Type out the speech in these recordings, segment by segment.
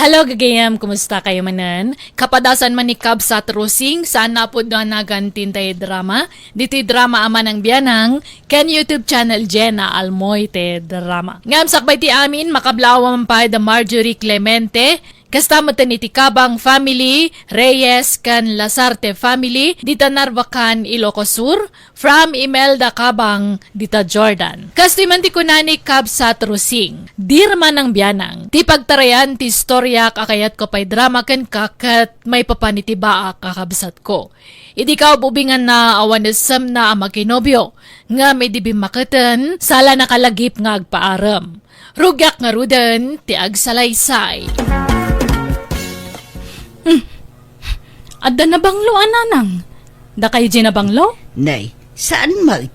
Hello, gagayam. Kumusta kayo manan? Kapadasan man ni Cab sa trusing, sana po na nagantin tayo drama. Dito'y drama ama ng biyanang, ken YouTube channel Jenna Almoite Drama. Ngam sakbay ti amin, makablawang pa da Marjorie Clemente, kasama ni Tikabang family, Reyes kan Lasarte family, dita Narvacan, Ilocos Sur, from Imelda Kabang, dita Jordan. Kastiman ti kunani Cab sa trusing, dirman ng biyanang, ti pagtarayan ti istorya kakayat ko pa'y drama ken kakat may papaniti baa kakabsat ko. Idi ka bubingan na awanesam na makinobyo, nga may dibimakatan, sala nakalagip nga agpaaram. Rugyak nga rudan, ti agsalaysay. Adda na banglo, ananang? Da kayo di na banglo? Nay, saan mag?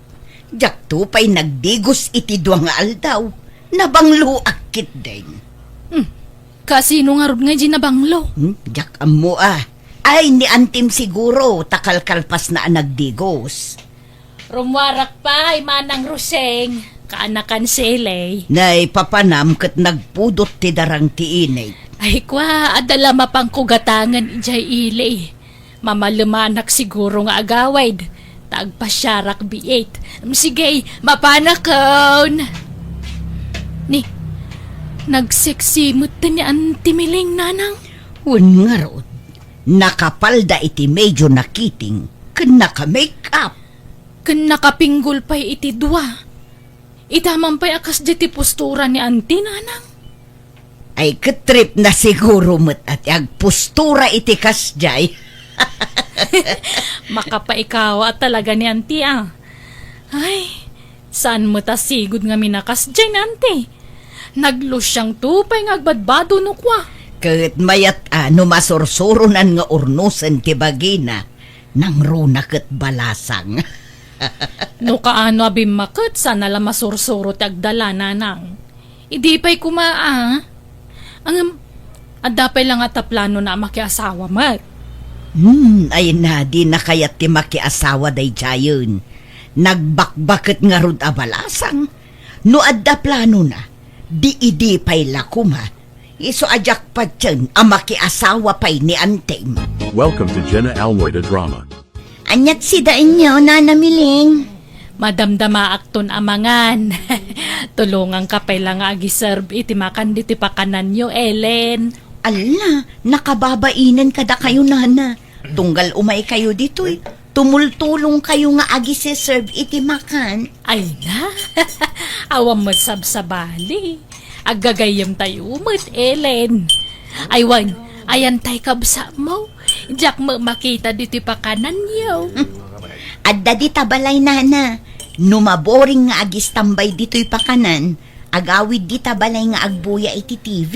Jak to pa'y nagdigos iti duwang aldaw. Nabanglo akit din. Kasino nga rod nga di na banglo? Jak amo Ay, ni Antim siguro, takalkalpas na nagdigos. Rumwarak pa, manang Ruseng. Kaanakan silay. Nay, papanam kat nagpudot ti darang ti inay. Ay kwa, adala mapang kugatangan ijay ilay. Mamalumanak siguro nga agawid. Tagpasyarak B8. Sige, mapanakon. Ni, nagseksimot ta ni Antimiling, nanang. Un nga rod, nakapalda iti medyo nakiting, kan naka-make up. Kan nakapinggol pa'y iti dua. Itaman pa'y akas diti postura ni Auntie, nanang. Ay katrip na siguro mo't at agpostura iti kasjay. Makapaikaw at talaga ni Auntie, ah. Ay, saan mo ta sigod nga minakas dyan, Auntie? Naglus siyang tupay nga agbadbado no kwa. Kat mayat masursurunan nga urnusan ti bagina, nang runak at balasang. No kaano abimakot, sana la masursuro ti agdala, nanang. Idi pa'y kumaa. Ang adapay lang at plano na makiasawa, mat. Ay na, di na kayat ti makiasawa day jayon. Nagbakbakit nga rod abalasang. No adda plano na, di pa'y lakuma. Iso ajak pa dyan, ang makiasawa pa'y ni Antem. Welcome to Jenna Almoita Drama. Anyat si dain nyo, nanamiling. Madamdama akton amangan. Tulungan ka pa'y lang agiserve iti makan diti pakanan nyo, Ellen. Ala, nakababainan kada kayo, nana. Tunggal umay kayo dito'y. Tumultulong kayo nga agiserve iti makan. Ay na, awam mo sabsabali. Agagayam tayo umot, Ellen. Aywan, ayan tay kabsa mo. Diyak mo makita diti pakanan nyo. Adda di tabalay, nana. Numaboring nga agis tambay dito'y pakanan, agawid di tabalay nga agbuya iti TV.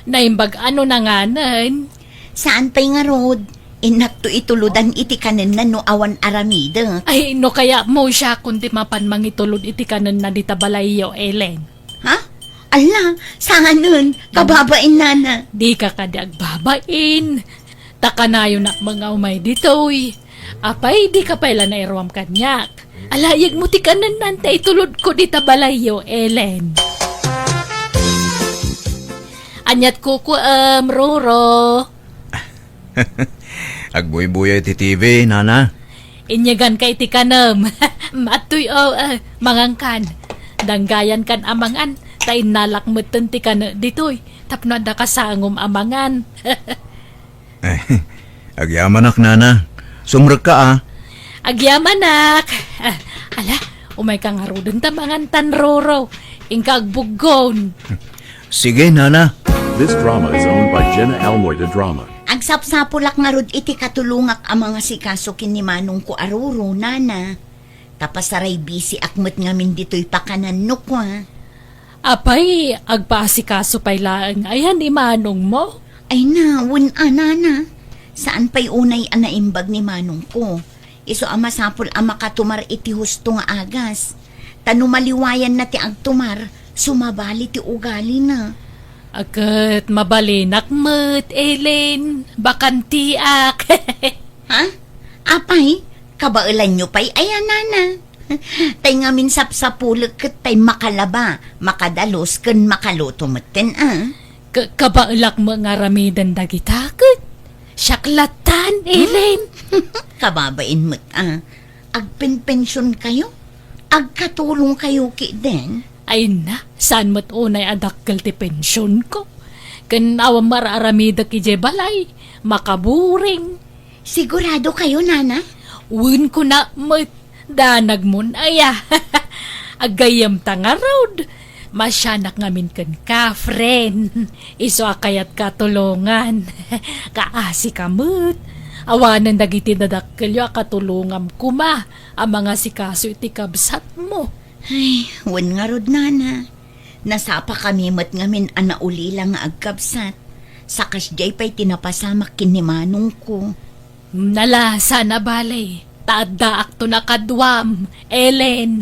Naimbag ano na nganan? Saan pa'y nga rod? Inakto ituludan iti kanan na no awan aramida. Ay, no kaya mo siya kundi mapan mangitulod iti kanan na dita balayo, Ellen. Ha? Ala, saan nun? Kababain, nana. Di ka kadi agbabain. Takanayo na mga umay dito'y. Apay, di ka pala na iruam kanyak. Alayag mo ti kanan nanta itulod ko dita balayo, Ellen. Anyat ko Roro. Agbuy-buya iti TV, nana. Inyagan ka iti kanam. Matoy mangangkan. Danggayan kan amangan. Tay nalakmutan ti kan ditoy. Tapno da kasangom amangan. Agyamanak, nana. Sumrek ka, Agyamanak. Ala, umay kang harudon tamangan tan Roro. Ingka agbugon. Sige, nana. This drama is owned by Jenna Almoita Drama. Agsapsapulak nga rod iti katulungak ang mga sikasukin ni Manong ko aruro, nana. Tapasaray bisi akmet ngamin dito'y pakanan no kwa. Apay, agpaasikaso pay laang ayan ni Manong mo. Ay na, nana. Saan pa'y unay anaimbag ni Manong ko? Iso amasapol ang makatumar iti husto nga agas. Tanumaliwayan na ti agtumar, sumabali ti ugali na. Agad mabalinak mo't, Ellen. Bakantiak. Ha? Apay, kabailan nyo pa'y ayan, nana. Tay ngamin sapsapulog ket tay makalaba, makadalos ken makaluto metten Kabailak mo nga ramidan dagitakot. Syaklatan, Ellen. Kababain mo't agpenpensyon kayo? Agkatulong kayo ki den? Ay na, saan mo't unay adakkel ti pensyon ko? Ken awam mararamida ki balay, makaburing. Sigurado kayo, nana? Wun ko na mo't danag mon aya. Agayam tanga road. Masyanak ngamin ken ka, friend. Iso akayat katulungan. Kaasi kamut. Awanan dagiti dadakkelyo akatulungam kuma. Ang mga sikaso iti kabsat mo. Ay, wan nga rod, nana. Nasapa kami mat ngamin anaulila nga agkabsat. Sakas jay pa'y tinapasamak kinimanong ko. Nala, sana balay. Taada akto na kadwam, Ellen.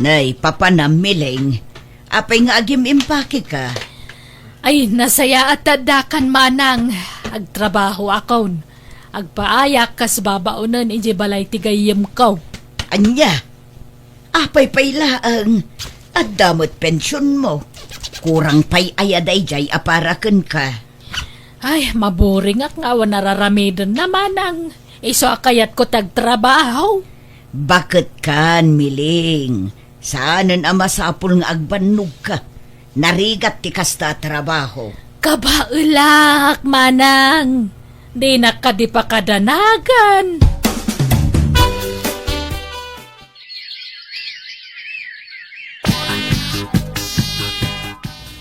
Nay, papanam miling. Apay nga agim impake ka. Ay, nasaya at tadakan manang. Agtrabaho akon. Agpaayak kas babaunan iji balay tigayim ko. Anya, apay pay laang. At damot pensyon mo. Kurang pay ayaday jay aparaken ka. Ay, maboring ak nga nararamidan na manang. Iso akayat ko tagtrabaho. Bakit kan, miling? Saanan ang masapul nga agbannog ka? Narigat ti kasta trabaho. Kabaulak, manang. Di na ka di pa kadanagan.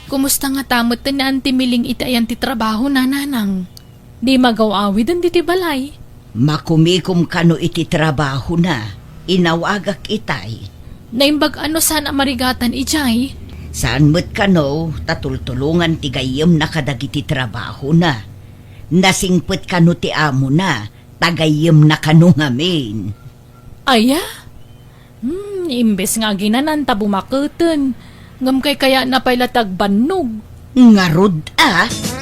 Kumusta nga tamot na anti miling itayan ti trabaho na nanang? Di magaw-awi dan di ti balay. Makumikom kano iti trabaho na. Inawagak itay. Naimbag ano sana marigatan ijay? Saan mo't kano, tatultulungan ti gayem na kadagiti trabaho na. Nasingpet kano ti amo na, tagayem na kano ngamin. Aya? Imbes nga ginanan tabumakuten. Ngam kay kaya napailatag bannog. Ngarod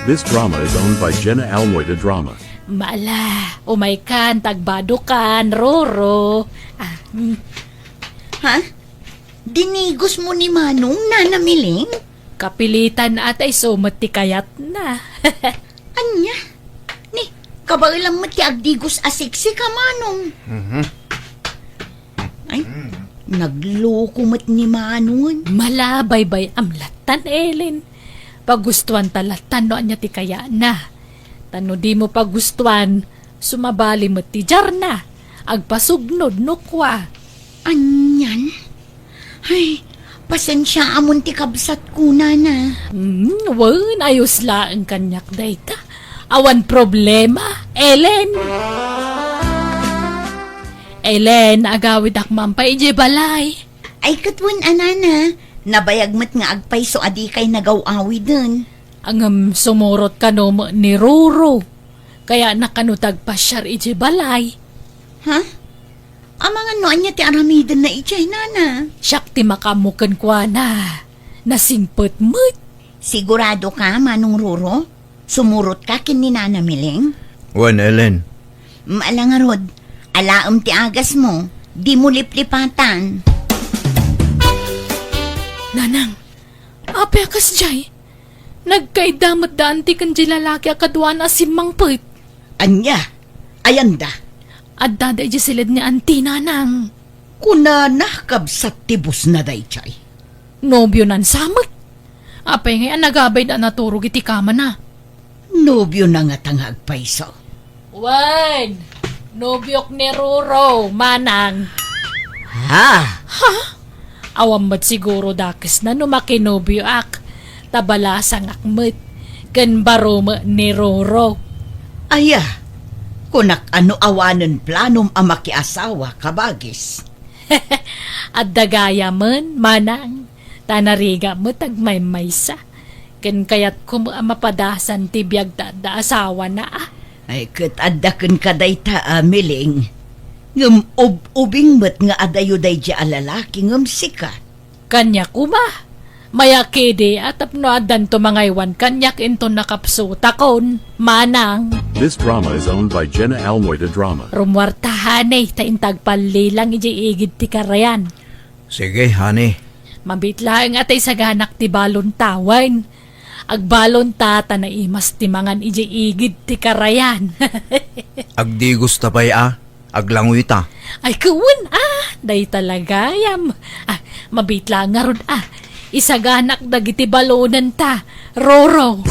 This drama is owned by Jenna Almoida Drama. Mala, umay kan, tagbado kan, roro. Ha? Dinigos mo ni Manong, Nana Miling? Kapilitan at ay sumati kayat na. Anya? Ni, kabailang mati agdigos asiksi ka, Manong. Ay, nagloko mat ni Manong. Mala, baybay amlatan, Ellen. Pagustuhan talatan no anya ti kaya na. Tano di mo pagustuhan, sumabali mo ti jar na. Agpasugnod no kwa. Anyan? Ay, pasensya amon ti kabsat ko, Nana. Wan, ayos lang kanyak day ka. Awan problema, Ellen. Ellen, agawid akmampay ije balay. Ay, katwan, Nana. Nabayagmat nga agpay so adi kay nagaw-awi dun. Ang sumurot ka no mo ni Roro. Kaya nakanutag pa siya ije balay. Ha? Ang mga noan niya ti aramidan na ijay, Nana. Siyak ti makamukan kwa na. Nasingpot mo't. Sigurado ka, Manong Ruro? Sumurot ka kin ni Nana Miling? Wan, Ellen. Maalangarod, alaam ti agas mo. Di mo liplipatan. Nanang, ape akas jay. Nagkaidamot daan ti kan lalaki akadwa na simangpot. Anya, ayanda. At dada ije silid ni auntie nanang. Kuna nakabsat tibus na daychay. Nobyo nan samot. Apay ngayon nagabay na naturog iti kama na. Nobyo na nga tangag paiso. Wan! Nobyok ni Roro, manang. Ha? Awam mat siguro dakis na numakinobyo ak. Tabalasang akmet. Kan baro mo ni Roro. Aya, kunak ano awanan planom ang makiasawa kabagis. At dagaya man, manang. Tanariga mo tagmay maysa. Kan kayat ko mo mapadasan ti biyag da asawa na ah. Ay, katadakan ka day miling. Ngam ubing mat nga adayo day di alalaki ngam sika. Kanya kuma. Maya kede at apnoadan to mga iwan kanyak into nakapsuta kon, manang. This drama is owned by Jenna Almoida Drama. Rumwartahan eh, taintag palilang igid ti karayan. Sige, honey. Mabitlaang atay sa ganak ti balon tawan. Agbalon tata na imas ti mangan igid ti karayan. Agdi gusta pa'y aglangoy ta. Ay kuwan day talaga yam. Mabitla nga ron isaganak dagiti balonan ta, Roro.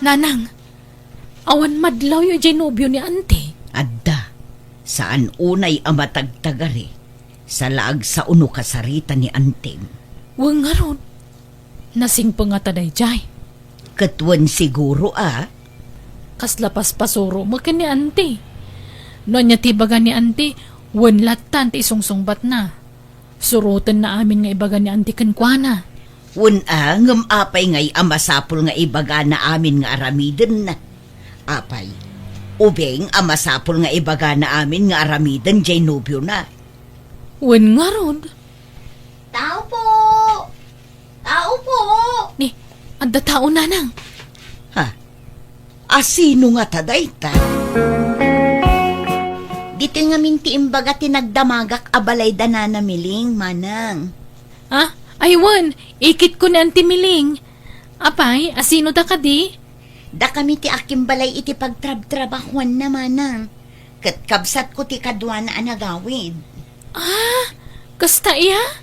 Nanang, awan madlaw yung genobyo ni ante. Adda, saan unay amatagtagari sa laag sa uno kasarita ni Anting. Wang nga ron, nasing pa nga taday jay. Katwan siguro Kaslapas pasuro mo ni ante. No niya tibaga ni ante, wan latan ti isungsungbat na. Surutan na amin nga ibaga ni ante kankwana. ngam apay ngay amasapul nga ibaga na amin nga aramiden na. Apay, ubeng amasapul nga ibaga na amin nga aramiden jay nobyo na. Wan nga ron. Tao po! Tao po! Ni, anda tao nanang. Ha? Asino nga taday ta? Dito nga minti imbaga tinagdamagak abalay da na namiling, manang. Aywan, ikit ko na ang timiling. Apay, asino da ka di? Da kami ti akim balay iti pagtrab-trabahuan na, manang. Kat kabsat ko ti kadwa na anagawid. Kasta iya?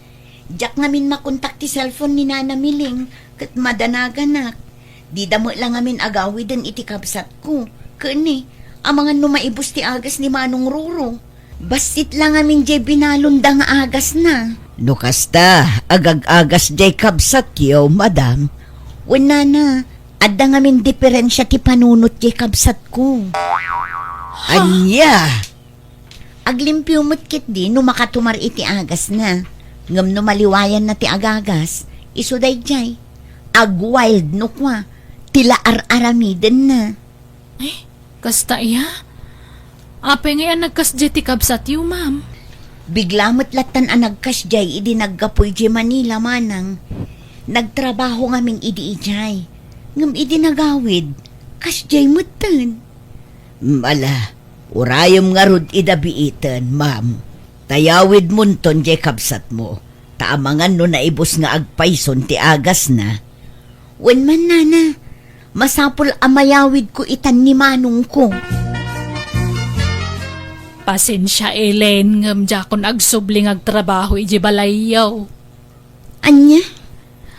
Diyak ngamin makontak ti cellphone ni Nana Miling, kat madanaganak. Di damo lang ngamin agawid iti kabsat ko. Kani, amangan numaibos ti agas ni Manong Ruro. Basit lang ngamin jay binalunda nga agas na. Nukasta, agag-agas jay kabsat kiyo, madam. Wala na, adda ngamin diferensya ti panunot jay kabsat ko. Anya! Aglimpyo mo't kit di no makatumar iti agas na. Ngam no maliwayan na ti agagas, isuday jay. Ag-wild no kwa, tila ar-aramiden na. Kasta iya? Apay ngayon nagkasdya ti kabsat yu, ma'am. Bigla mo't latan ang nagkasjay, idi naggapoy jay Manila, manang. Nagtrabaho ngaming idi ijay. Ngam idi nagawid, kasjay mo't tan. Mala, urayom nga rod idabiitan, ma'am. Tayawid munton jay kabsat mo. Taamangan no naibos nga agpayson ti agas na. Wen man nana, masapul amayawid ko itan ni manong ko. Pasensya, Ellen, ngam jakon agsubling agtrabaho iji balayaw. Anya?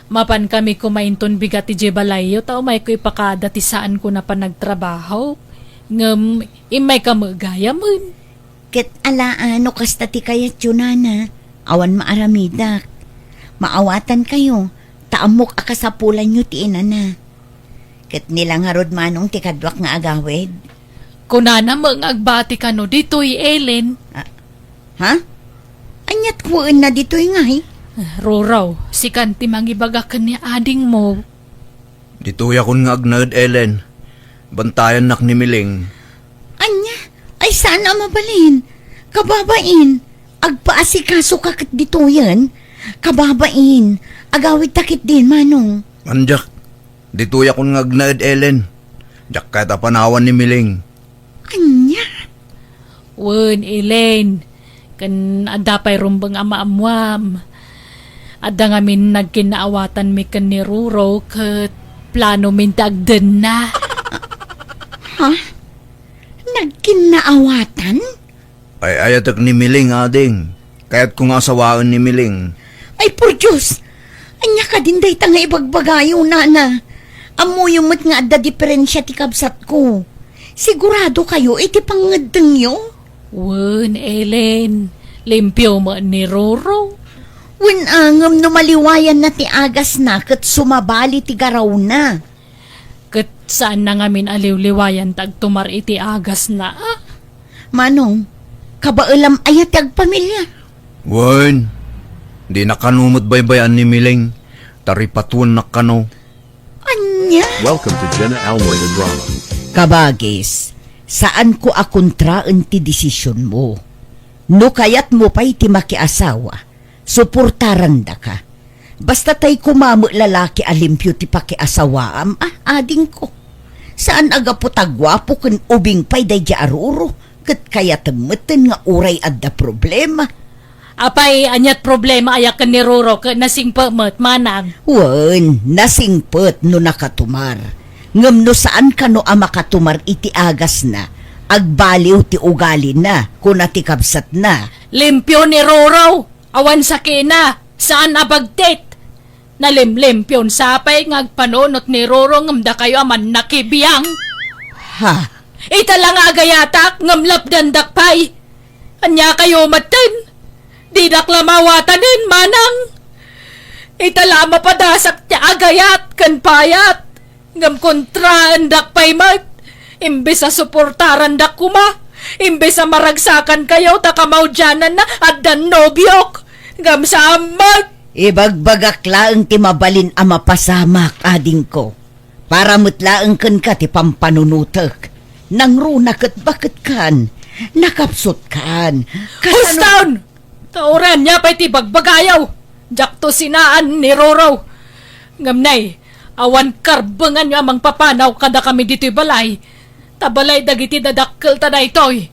Mapan kami kumainton bigat iji balayaw, tao may ko ipakada ti saan ko na pa nagtrabaho. Ngam, imay ka magaya mun. Ket alaano kasta ti kayat yun, nana. Awan maaramidak. Maawatan kayo. Taamok akasapulan nyo ti inana. Ket nilang harod manong ti kadwak nga agawid. Kunana mga agbati ka no, dito'y Ellen. Ha? Anyat kuwaan na dito'y ngay. Roraw, si kanti mangibaga ka ni ading mo. Dito'y akong nga agnad, Ellen. Bantayan nak ni Miling. Anya? Ay sana mabalin. Kababain. Agpaasikaso kakit dito yan. Kababain. Agawid takit din, manong. Anjak, dito'y akong nga agnad, Ellen. Jak kahit panawan ni Miling. Anya? Wen, Ellen. Kan adapay rumbang ama-amwam. Ada ngamin nagkinaawatan mi kan ni Ruro kat plano min tagden na. Ha? Nagkinaawatan? Ay ayatak ni Miling, ading. Kaya't kung asawaan ni Miling. Ay, por Diyos! Anya ka din day nga ibagbagayo, nana. Amuyo mo't nga adda diferensya ti kabsat ko. Sigurado kayo, iti pangadeng nyo? Wen, Ellen. Limpyo mo ni Ruro. Wen angam no maliwayan na ti agas na kat sumabali ti garaw na. Kat saan na ngamin aliw-liwayan tag tumar iti agas na. Manong, kabailam ayat ag pamilya. Wen, di nakanumot baybayan ni Miling. Taripatuan na kano. Anya? Welcome to Jenna Almoida Drama. Kabagis, saan ko akontraan ti desisyon mo? No kayat mo pa'y ti makiasawa, suportaran da ka. Basta tay kumamo lalaki alimpyo ti pakiasawaam, ading ko. Saan aga po tagwapo kun ubing pay day di aruro, kat kaya temeten nga uray adda problema. Apay, anyat problema ayak ni Roro ka nasing pamat manang. Wen, nasingpet no nakatumar. Ngem no saan ka no makatumar iti agas na, agbaliw ti ugali na, kuna ti kabsat na. Limpyo ni Roro, awan sa kina, saan abagtit? Nalimlimpyon sapay ngagpanonot ni Roro ngamda kayo aman nakibiyang. Ha? Ita lang agayatak ngamlap dandakpay. Anya kayo maten. Di naklamawatanin manang. Ita lang mapadasak niya agayat kan payat. Ngam kontra andakpay mat. Imbes sa suportaran dak kuma. Imbes sa maragsakan kayo takamaw dyanan na at dan nobyok. Ngam sa amat. Ibagbagak laeng ti mabalin mapasamak, ading ko. Para mutlaeng ken ka ti pampanunutek. Nang runa ket bakit kan, nakapsot kan. Hustown! Tauran niya pa'y ti bagbagayaw. Jakto sinaan ni Roro. Ngamnay, awan karbengan niya amang papanaw kada kami dito'y balay. Tabalay dagiti dadakkel ta na ito'y.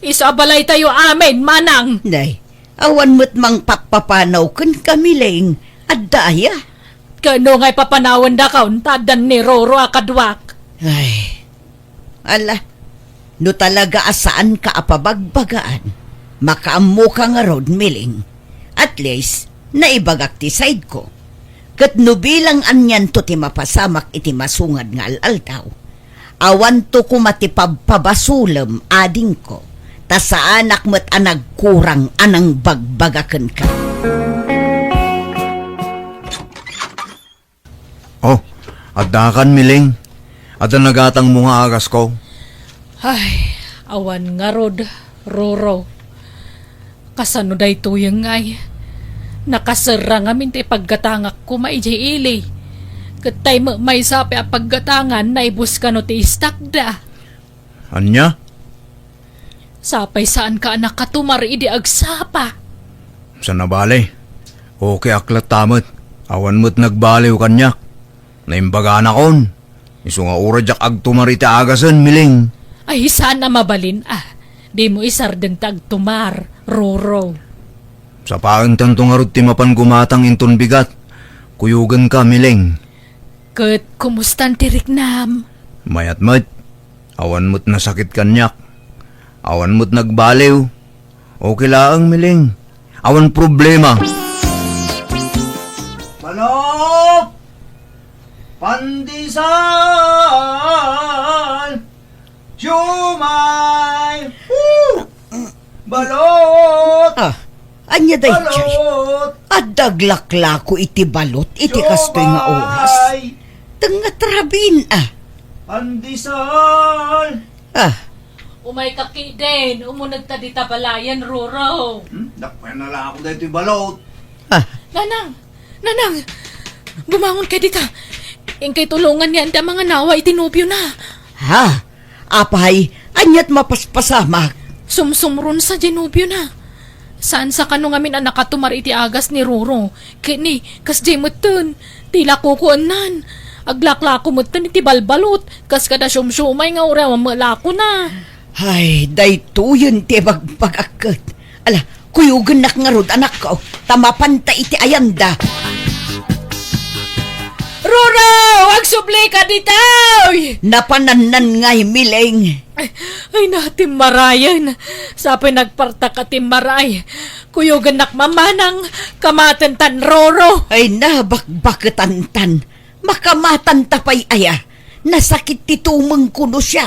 Isa balay tayo amin, manang. Nay, awan mo't mang papapanaw ken kamiling, addaya. Kano nga'y papanawan da kaun, tadan ni Roro akadwak. Ay, ala, no talaga asaan ka apabagbagaan, makaammo ka nga road miling. At least, naibagak ti side ko. Kat no bilang anyan to ti mapasamak iti masungad nga alaldaw. Awan to kumatipabpabasulam ading ko. Ta sa anak mo't anagkurang anang bagbagaken ka. Oh, adakan miling. Ada nagatang mga agas ko. Ay, awan nga rod, Roro. Kasano day tuyang ngay. Nakasara nga minti paggatangak ko maijay ili. Katay may sapi a paggatangan na ibus ka no ti istakda. Anya? Sapay saan ka anak katumar idi agsapa. Sa nabali. Okay aklat tamat. Awan mo't nagbaliw kanyak. Naimbaga na kon. Isu nga uradyak agtumar iti agasan miling. Ay sana mabalin di mo isardeng tagtumar, Roro. Sa paan tanto nga rod ti mapan gumatang inton bigat. Kuyugan ka miling. Kat kumustan tirik nam? Mayat mat. Awan mo't nasakit kanyak. Awan mo't nagbaliw. Okay laang miling. Awan problema. Manok! Pandesal! Siumay! Balot! Anya day chay. Addaglakla ko iti balot iti kastoy nga oras. Tenga trabin Pandesal! Umay kakiden, umunag ta di tabalayan, Roro. Dakpan na lang ako dito yung balot. Nanang! Bumangon ka dita. Ingkay tulungan niyan da mga nawa itinubyo na. Ha? Apay, anyat mapaspasamak. Sumsumron sa dinubyo na. Saan sa kanong amin ang nakatumar iti agas ni Roro? Kini, kas di mutan. Tila kukuanan. Aglaklako mutan iti balbalot. Kas kada sumsumay nga ura mamalako na. Ay, dayto yun ti bagpagakot. Ala, kuyugan nak nga rod anak ko. Tamapanta iti ayanda. Roro! Wag subli ka ditaw! Napananan nga'y miling. Ay natin marayan. Sapay nagparta ka maray. Kuyugan nak mamanang kamatan tan Roro. Ay nabakbaketantan. Makamatan tapay aya. Nasakit titumang kuno siya.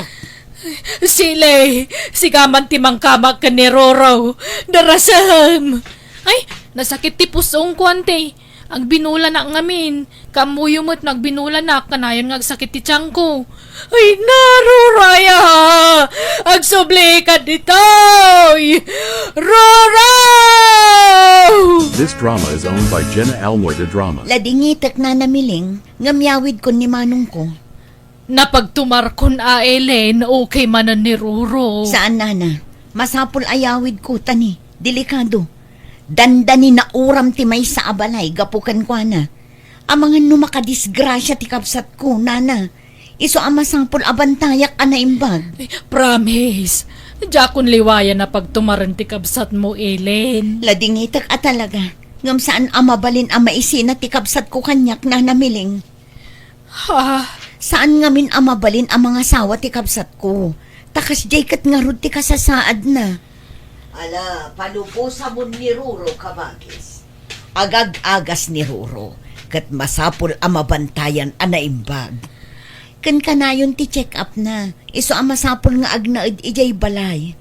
Sile, sigaman timang kamak ka ni Roro. Darasam. Ay, nasakit ti pusong ko ante. Ang binula na ngamin. Kamuyo mo't nagbinula na kanayon nga sakit ti tiyang ko. Ay, naruraya! Agsubli ka dito! Roro! This drama is owned by Jenna Almoida Drama. Ladingitak na namiling. Ngamyawid ko ni manong ko. Napagtumar kun Ellen, okay manan ni Roro. Saan nana? Masapol ayawid ko tani. Delikado. Dandani na uram ti may sa abalay, gapukan ko na. Amangan no makadisgrasya ti kapsat ko, nana. Iso amasangpol abantayak ana imbag. Promise. Jakon liwayan na pagtumaran ti kabsat mo, Ellen. Ladingitak at talaga. Ngam saan amabalin ang maisina ti kapsat ko kanyak na namiling. Ha? Saan ngamin amabalin ang mga sawa ti kapsat ko? Takas jaykat nga rod ti kasasaad na. Ala, palupusa mo ni Ruro kabagis. Agag-agas ni Ruro. Kat masapol ang mabantayan ana imbag. Kan kanayon ti check up na. Iso ang masapol nga agnaid ijay balay.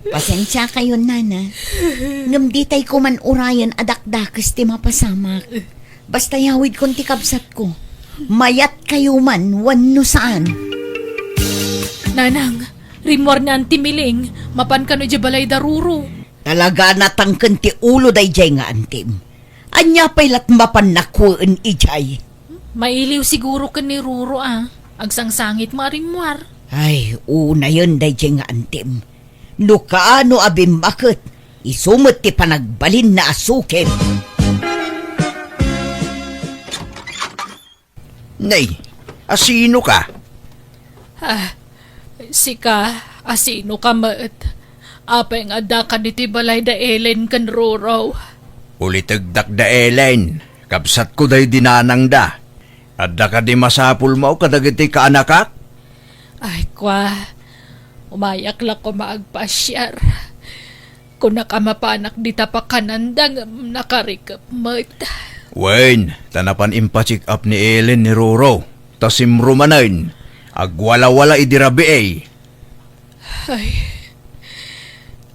Pasensya kayo, nana. Ngam di tay ko man urayan adakdakas ti mapasamak. Basta yawid kon ti kabsat ko. Mayat kayo man, wano saan. Nanang, rimor na ang timiling. Mapan ka no di balay daruro. Talaga natangken ti ulo day jay nga antim. Anya paylat mapan nakuan ijay. Mailiw siguro ka ni Ruro Agsangsangit marimwar. Ay, una yun day jay nga antim. No kaano abim bakit, isumot ti panagbalin na asukin. Nay, asino ka? Sika, asino ka maet. Apeng adda ka niti balay da Ellen kan Ruro. Ulitagdak da Ellen, kapsat ko day dinanang da. Adda ka di masapul mo kadagiti ka anakak? Ay kwa, umayak lang ko maagpasyar. Kung nakamapanak di tapakanandang nakarikap mat. Wen, tanapan impacheck up ni Ellen ni Roro. Tasimrumanain, agwala-wala idirabi eh. Ay,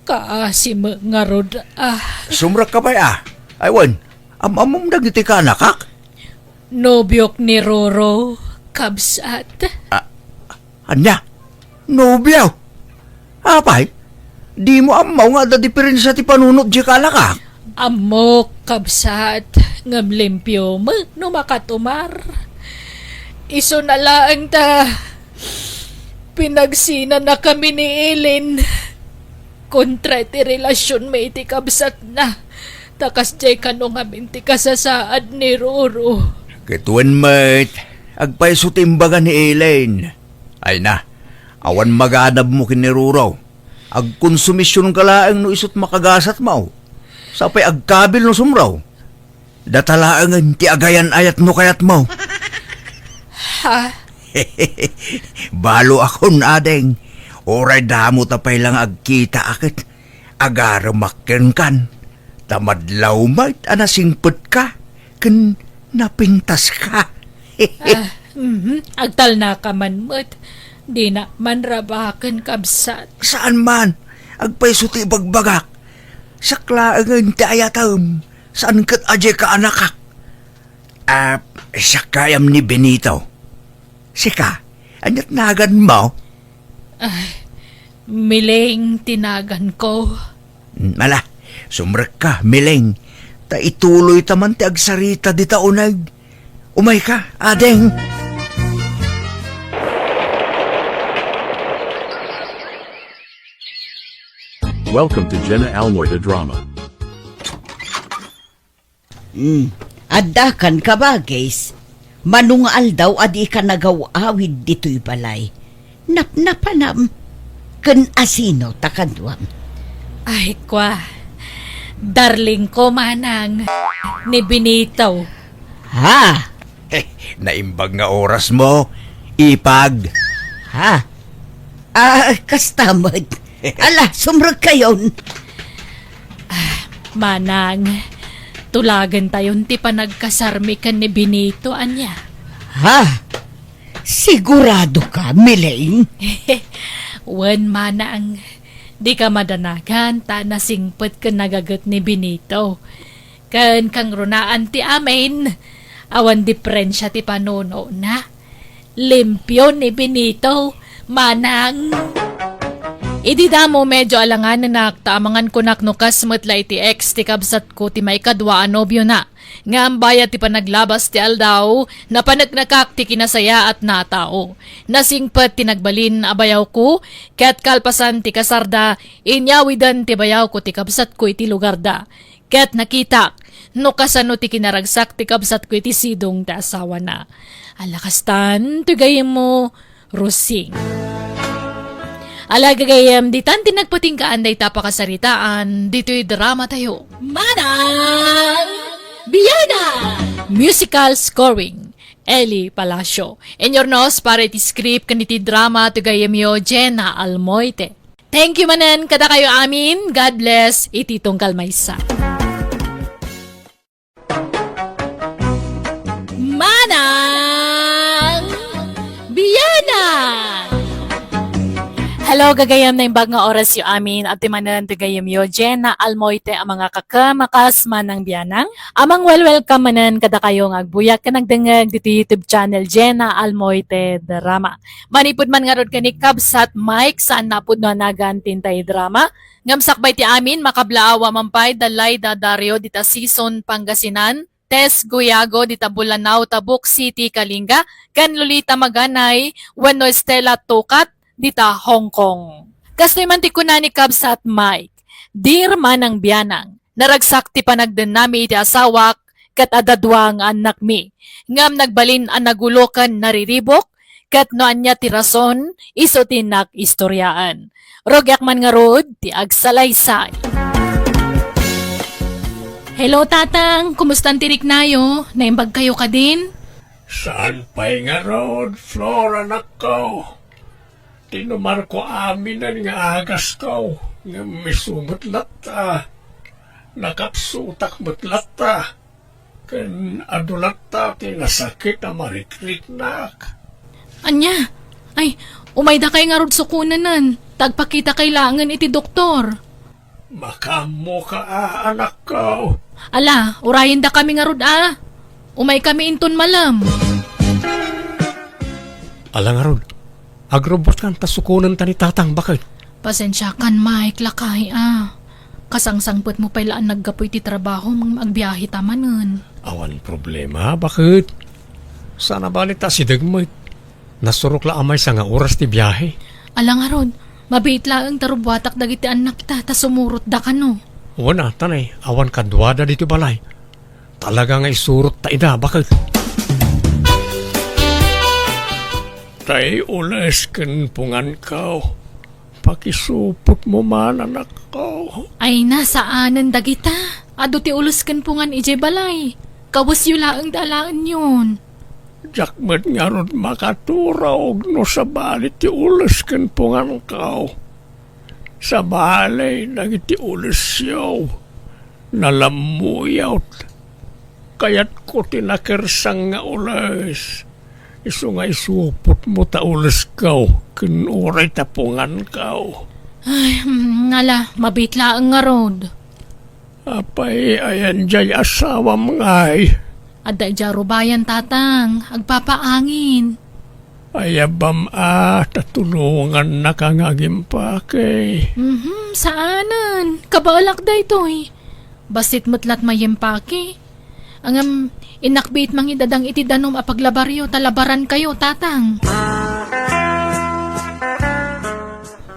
kaasi mo nga rod Sumrak ka ba Ay wen, amamong dagiti ka anakak? Nobyok ni Roro, kabsat. Anya? Nobyaw? Apay? Di mo amaw nga da diferensya ti panunot di kalakak? Amok, kabsat, ngam limpyo mo, no makatumar. Iso na lang ta, pinagsina na kami ni Ellen. Kontra ti relasyon may iti kabsat na, takas jay kanong amin ti kasasaad ni Roro. Kituan mate, agpaiso timbagan ni Ellen. Ay na, awan maganab mo kiniruraw. Agkonsumisyon ka laang no isot makagasat mo. Sapay agkabil no sumraw. Datalaangan ti agayan ayat no kayat mo. Ha? Balo akon adeng. Oray damo tapay lang agkita akit. Agaramakken kan. Tamadlaw mate anasingput ka. Ken napintas ka. Agtal na ka man mo't, di na manrabakan kabsat. Saan man? Agpaysuti bagbagak. Saklaangan ti ayatam. Saan kat aje ka anakak? Sakayam ni Benito. Sika, anyat nagan mo? Miling tinagan ko. Mala, sumrek ka, miling. Ta ituloy taman ti agsarita di taunag. Umay ka, adeng. Welcome to Jenna Almoy the Drama. Addakan ka ba, guys? Manungal daw adi ka nagawawid dito'y balay. Napnapanam. Ken asino takadwam. Ay kwa, darling ko manang, ni Benito. Ha? Naimbag nga oras mo. Ipag. Ha? Kastamad. Ala, sumrag kayon. Manang, tulagan tayon ti panagkasarmi kan ni Benito, anya. Ha? Sigurado ka, Miling? Wen manang, di ka madanagan ta nasingpet ka nagagat ni Benito. Kan kang runaan ti amin, awan diferensya ti panuno na. Limpyo ni Benito, manang. Idi damo medyo alangan na nakta, ko naknukas mutla iti ex ti kabsat ko ti may kadwa a nobyo na. Nga ang bayad ti panaglabas ti aldaw, na panagnakak ti kinasaya at natao. Nasingpet ti nagbalin abayaw ko, ket kalpasan ti kasarda, inyawidan ti bayaw ko ti kabsat ko iti lugar da. Ket nakitak, no kasano ti kinaragsak ti kabsat ko iti sidong ti asawa na. Alakastan, tugayem mo, Rosing. Alagagayam, ditan tinagpatingkaan day tapakasaritaan, dito'y drama tayo. Manang Biyana! Musical scoring, Eli Palacio. In your nose, para iti script kaniti drama tugayam yo, Jenna Almoite. Thank you manan, kada kayo amin. God bless, iti tungkal maysa. Manang Biyana! Hello, gagayam na imbag nga oras yu amin at timanan gagayam yu Jenna Almoite ang mga kakamakas manang biyanang. Amang welcome manan kada kayo nga agbuyak ka nagdangag dito YouTube channel Jenna Almoite Drama. Manipod man nga rod ka ni Kabsat Mike saan napod na nagantin tayo drama. Ngamsakbay ti amin makablaawa mampay dalay da Dario dita season Pangasinan. Tess Guyago dita Bulanao Tabuk City Kalinga. Kan Lolita Maganay, Wano Estela Tukat dita Hong Kong. Kastoy man ti kuna ni Kabsat Mike, dir manang biyanang, naragsak ti panagden nami iti asawak, kat adadwa nga anak mi. Ngam nagbalin ang nagulokan nariribok, kat no anya ti rason, iso tinak istoryaan. Rogyak man nga rod, ti agsalaysay. Hello tatang, kumustan tirik nayo? Naimbag kayo ka din? Saan pa'y nga road, Flora nako? Tinumar ko amin nga agas ko, nga misumot lata. Nakapsutak mo't lata. Ken adulat ta, tinasakit na marikrik nak. Anya? Ay, umayda kay nga rod sukunanan. Tagpakita kailangan iti doktor. Makamo ka anak ko. Ala, urayin da kami nga rod Umay kami inton malam. Alang nga rod, agrobot kan tasukunan ta ni tatang bakit? Pasensya kan, Mike, lakay Kasangsangpot mo pailaan naggapoy ti trabaho mang agbiyahe tamanan. Awan problema, bakit? Sana balita si Dagmoy. Nasurok la amay sa nga oras ti biyahe. Ala nga rod, mabait lang tarubwatak dagiti anak kita, ta sumurot da ka no. Wana, tanay, awan kadwada dito balay. Talaga nga isurot ta ida, bakit? Tay ules ken pungan kao. Pakisupot mo man anak ko. Ay nasaanan dagita. Ado ti uluskan pungan ije balay. Kawas yu laang dalaan yun. Jakmet nga ron makaturog no sa balit ti ules ken pungan kao. Sa balay nagiti ules yaw. Nalamuyawt. Kayat ko tinakersang nga ules. Iso nga isupot mo ta ules kaw, kinuray tapungan kaw. Ay, ngala, mabait laang nga rod. Apay, ayan jay asawa mangay. Adda jaro bayan tatang, agpapaangin. Ayabam tatulungan na kang agimpake. Saanan? Kabalak da ito Basit mutlat mayempake. Angam, inakbit mang idadang iti danom apaglabaryo, talabaran kayo, tatang.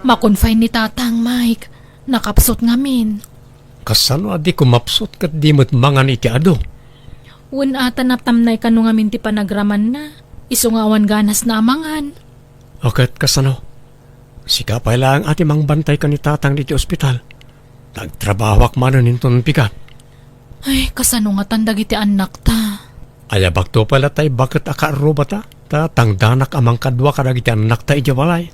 Makonfine ni tatang, Mike. Nakapsot ngamin. Kasano adi kumapsot kat di mo't mangan iti ado? Un ata naptamnay ka nung ngamin ti panagraman na. Isungawan ganas na amangan. Akat kasano? Sikapay lang ati mang bantay ka ni tatang diti ospital. Nagtrabawak manon inton pikat. Ay, kasano nga tandag iti anak ta. Ayabak to pala tay bakit akaruba ta? Tangdanak amang kadwa kadag iti anak ta ijawalay.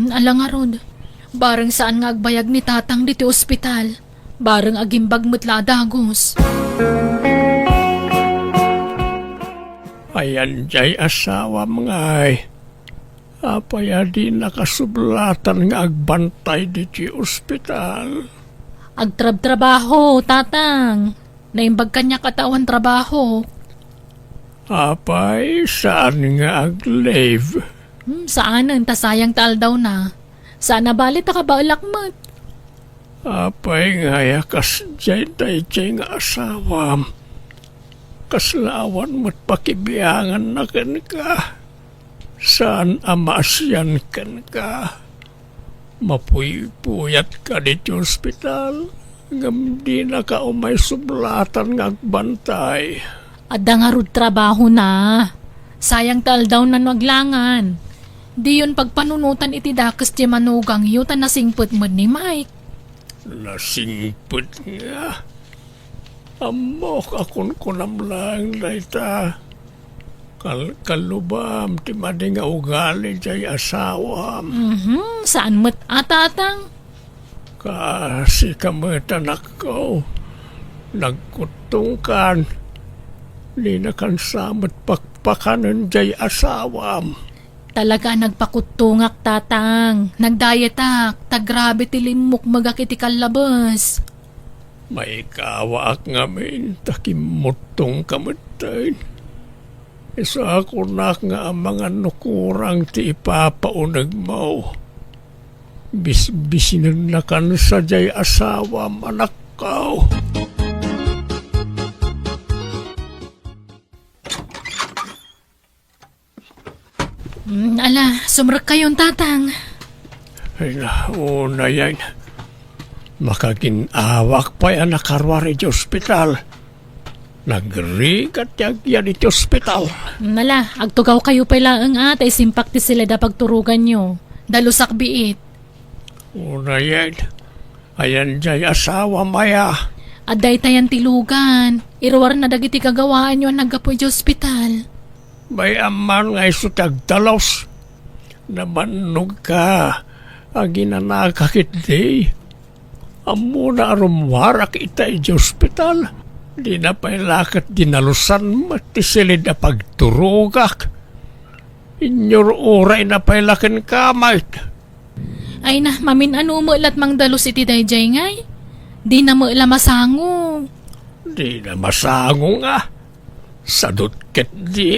Ala nga rod. Bareng saan nga agbayag ni tatang diti ospital. Bareng agimbag mutla dagos. Ayan jay asawa mangay. Apaya di nakasublatan nga agbantay diti ospital. Agtrab-trabaho, tatang. Naimbag kanya katawan trabaho. Apay, saan nga ag-leave? Saanan, tasayang taal daw na. Sana balit nakabaulakmat. Apay ngaya kas jay nga asawam. Kaslawan mo't pakibiyangan na kan ka. Saan amasyan kan ka? Mapuy-puyat ka dito ospital. Ngam di na ka umay sublatan ngagbantay. Adda nga rod trabaho na. Sayang tal daw na naglangan. Di yun pagpanunutan iti dakas di manugang yutan na singput mo ni Mike. Nasingput nga. Amok akon kunam lang dayta. Kalubam ti madi nga ugali jay asawam. Saan mo't atatang? Kasi kamit anak ko. Nagkutungkan. Di na kan samot pakpakanan jay asawam. Talaga nagpakutungak tatang. Nagdayetak. Tagrabe tilimok magakiti kalabas. May kawaak ngamin takimutong kamatay. Isa ako nak nga ang mga nukurang ti ipapaunag mo. Bisbisin na kan sa jay asawa anak ko. Ala, sumrak kayong tatang. Ay nauna yan. Makaginawak pa yan nakarwari di ospital. Nagrigat yan iti ospital. Nala, agtugaw kayo pala ang atay simpak ti sila da pagturugan nyo. Dalusak biit. Una yan. Ayan jay asawa maya. Aday tayan tilugan. Irwar na dagiti kagawaan nyo ang naggapoy di ospital. May aman nga iso tagdalos. Namanog ka. Aginanakakit di. Amuna arumwarak itay di ospital. Di na pailakat dinalusan mati silid na pagturugak. Inyor oray na pailakan kamay. Ay na, mamin ano mo ilat mang dalus iti dayjay ngay? Di na mo ila masango. Di na masango nga. Sadot ket di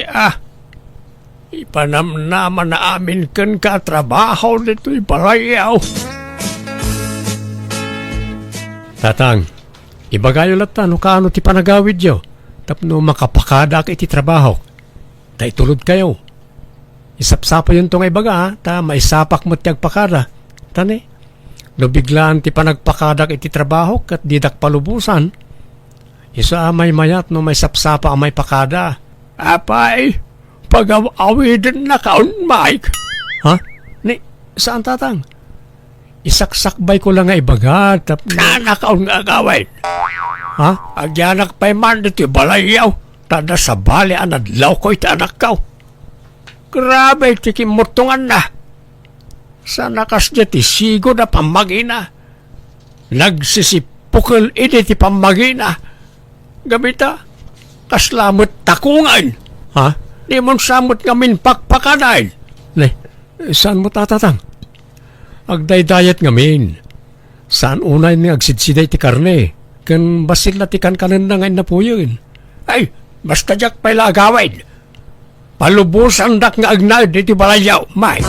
Ipanamnaman na amin kan katrabaho dito'y balayaw. Tatang, ibagayo lata no kaano ti panagawid yo. Tapno makapakada ka iti trabaho. Ta itulod kayo. Isapsapa yun tong ibaga ta maisapak mo tiyag pakada. Tani, no biglaan ti panagpakada ka iti trabaho kat didak palubusan. Isa amay mayat no may sapsapa amay pakada. Apay, pag-awidin na kaon, Mike. Ha? Ni, saan tatang? Isaksakbay ko lang nga ibaga, tap nanakaon nga agawin. Ha? Agyanak pa'y man dito balayaw, tada sa bali anadlaw ko iti anak ka. Grabe, tikimutungan na. Sa nakas niya ti sigo na pamagina. Nagsisipukal iti ti pamagina. Gamita, kaslamot takungan. Ha? Di mo samot ngamin pakpakanain. Nay, saan mo tatatang? Agdaydayat ngamin. Saan unay ni agsidsiday ti karne? Kan basil na ti kankanan na ngayon na po yun. Ay, basta jak pa'y lagawin. Palubusan dak nga agnay diti balayaw, may.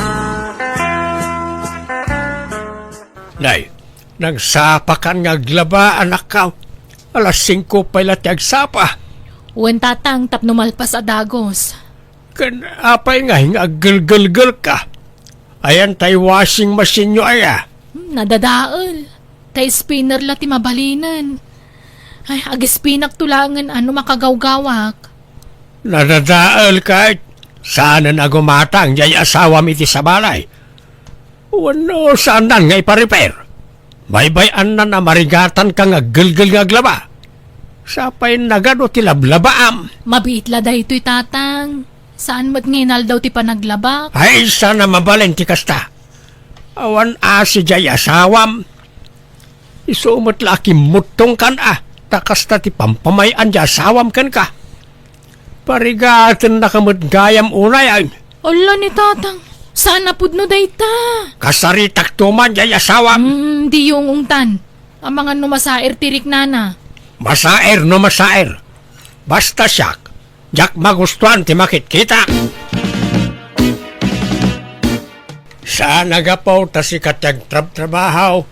Nay, nagsapakan nga aglaba anak ka. Alas 5 pa'y lati agsapa. Uwan tatang tapno malpas a dagos. Kan apay nga aggal-gal ka. Ayan tay washing machine nyo aya. Nadadaol. Tay spinner la ti mabalinan. Ay, agispinak tulangan ano makagawgawak. Nadadaal ka. Saan na gumatang jay asawa iti sa balay. Wano saan na nga ipa-repair. Baybayan na marigatan ka nga gilgil nga glaba. Sapay nagano ti lablabaam. Mabiit la daytoy tatang. Saan mo't nginal daw ti panaglabak? Ay, sana mabaleng ti kasta. Awan asi jay asawam. Isumot laki mutong kan takasta ti pampamayan jay asawam kan ka. Parigatan na kamot gayam unay ay. Ala ni tatang. Saan na pudno dayta? Kasaritak tuman jay asawam. Di yung ungtan. Ang mga numasair tirik nana. Masaer no masaer. Basta siyak. Jak magustuhan ti makit kita. Sa nagapaw ta si katyag trabaho.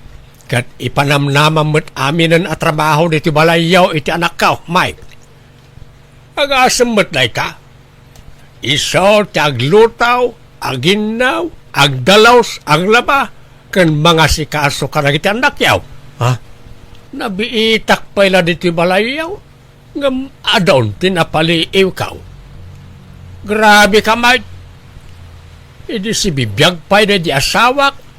Kat ipanamnamam mo't aminan at trabaho dito balayaw iti anak ka, Mike. Agasam mo't day ka. Iso ti aglutaw, aginaw, agdalaws, aglaba, kan mga sikaso ka na iti anak yaw. Ha? Nabiitak pa ila dito balayaw. Ngam adon tinapaliiw ka. Grabe ka, Mike. Idi si bibiyag pa ina di asawak.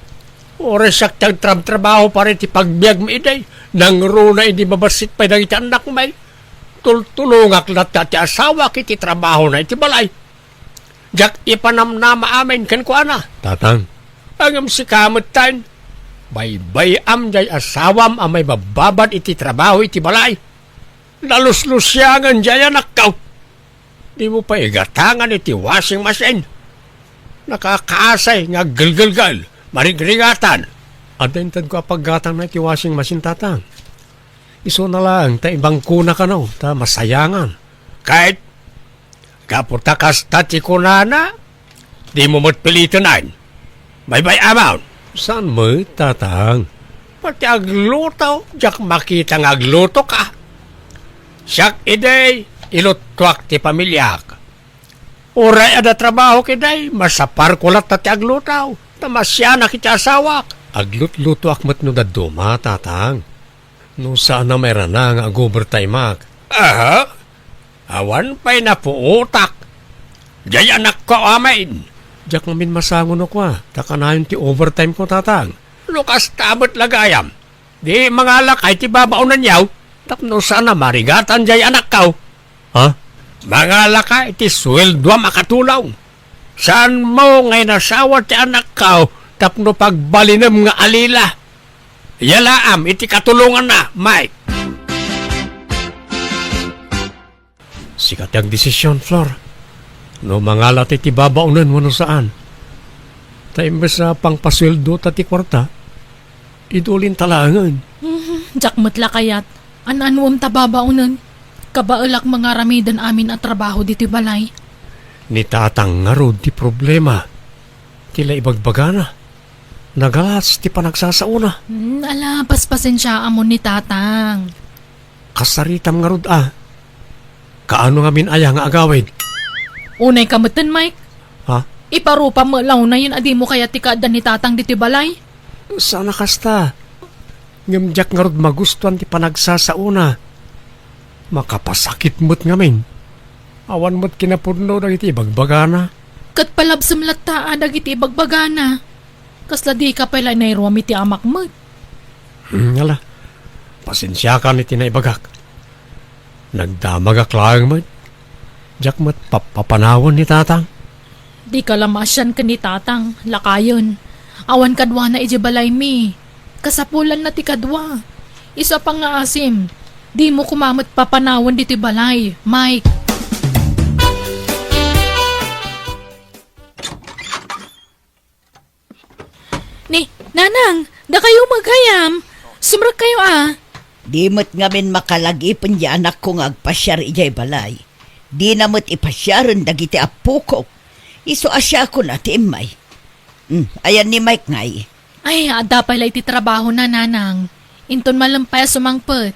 Oras saktang trabaho pa rin ti pagbiag mo iday. Nang runa hindi mabasit pa ina iti anak may. Tultulungak lata ti asawa kiti trabaho na iti balay. Jak ipanamnama amin kan ko ana. Tatang. Angam si kamot tayo. Bay-bayam jay asawam amay bababad iti trabaho iti balay. Lalus-lusyangan jay anak ka. Di mo pa igatangan iti washing machine. Nakakaasay nga gilgilgal. Marig-rigatan. Adentad ko apaggatang na iti washing machine, tatang. Iso na lang, ta ibang kuna ka no, ta masayangan. Kahit kaputa kastati ko na, di mo matpilitanan. May amount. Saan mo, tatang? Pati agluto, jak makita ng agluto ka. Siyak iday, ilutwak ti pamilyak. Uray ada trabaho kiday, masapar kulat tati aglutaw. Tamasya na kita asawak. Aglut-luto akmat no daduma, tatang. No saan na mayroon na nga ag-overtime ak. Aha. Awan pa'y na po utak. Jay anak ko amain. Diyak mamin masangon ako taka na yun ti overtime ko, tatang. Lukas tamot lagayam. Di mga lakay ti babaunan yaw. Tapno saan na marigatan jay anak ko. Ha? Mga lakay ti sweldo makatulaw. Saan mo ngay nasawa ti anak ka tapno pagbalinam nga alila? Yalaam, iti katulungan na, Mike. Sikat yung desisyon, Flor. No mangalat iti babaunan mo no saan. Ta imbes na pangpasweldo tati kwarta, idulin talangan. Jakmat la kayat. An-anuam tababaunan. Kabaelak mga ramidan amin at trabaho dito balay. Ni tatang nga rod ti problema. Tila ibagbagana. Nagalas ti panagsasauna. Ala, paspasensya amon ni tatang. Kasaritam nga rod Kaano nga minaya nga agawid? Unay kamutan, Mike. Ha? Iparupa mo law na yun adi mo kaya tikaadan ni tatang dito balay. Sana kasta. Ngamjak nga rod magustuhan ti panagsasauna. Makapasakit mo't ngamin. Awan mo't kinapurno na iti bagbagana. Kat palabsam lata dagiti bagbagana. Kasla di ka pala nairuam iti amak mo. Ngala, pasensya ka ni tinaibagak. Nagdamag aklang mo. Diyak mo't papanawon ni tatang. Di ka lamasyan ka ni tatang, lakayon. Awan kadwa na iji balay mi. Kasapulan na ti kadwa. Isa pang nga asim. Di mo kumamot papanawon diti balay, Mike. Ni, nanang, da kayo maghayam. Sumrak kayo Di mo't ngamin makalagipon di anak ko nga agpasyar ijay balay. Di na mo't ipasyaran dagiti apukok. Iso asya ko na ti imay. Ayan ni Mike ngay. Ay, ada pala iti trabaho na, nanang. Inton malampay sumangpet.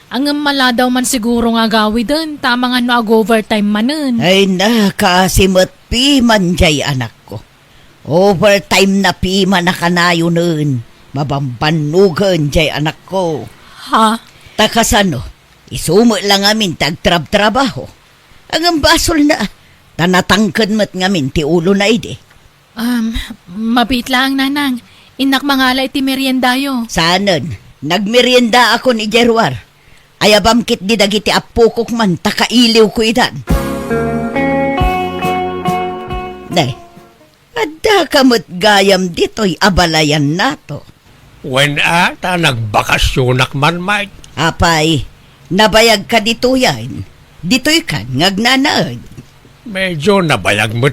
Ang maladaw man siguro nga gawi dun. Tama nga no ag-overtime manen. Ay na, kasimot piman jay anak ko. Overtime na pima na kanayo nun. Mabambanugan jay anak ko. Ha? Takasano, isumo lang amin tagtrab-trabaho. Ang basol na, tanatangkad mo't ngamin ti ulo na ide. Mabit lang, nanang. Inak mangala iti meriendayo. Sanon, nagmerienda ako ni Jerwar. Ayabamkit di dagiti apukok man, takailiw ko idan. Nay, adda kamot gayam dito'y abalayan nato. When ta nagbakasyonak man, Mike. Apay, nabayag ka dito yan. Dito'y kan ngagnanaag. Medyo nabayag mo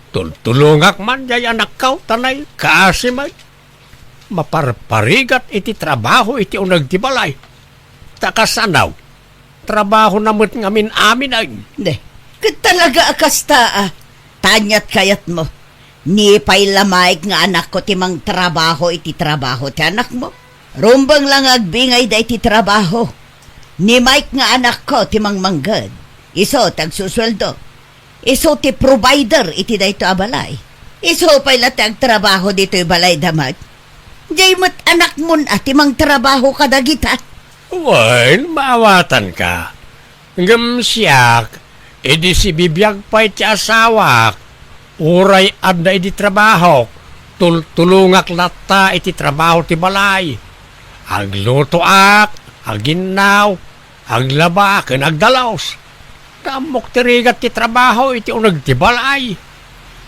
Tultulungak man jay anak kaw tanay kaasi may. Maparparigat iti trabaho iti unag ti balay. Takasanaw, trabaho na mo't ngamin amin ay. Hindi, kat talaga akasta Tanyat kayat mo. Ni pay lamaik nga anak ko timang trabaho iti trabaho ti anak mo. Rumbang lang agbingay da iti trabaho. Ni Mike nga anak ko timang manggad. Iso tagsusweldo. Iso ti provider iti da ito abalay. Iso pay latag trabaho dito balay damat. Jay mat anak mo timang trabaho kadagita. Well, maawatan ka. Ngam siyak, edi si bibiyag pa iti asawak. Uray adda iti trabaho. Tulungak lata iti trabaho ti balay. Agluto ak, aginaw, aglaba, ken agdalaws. Tamok ti rigat ti trabaho iti unag ti balay.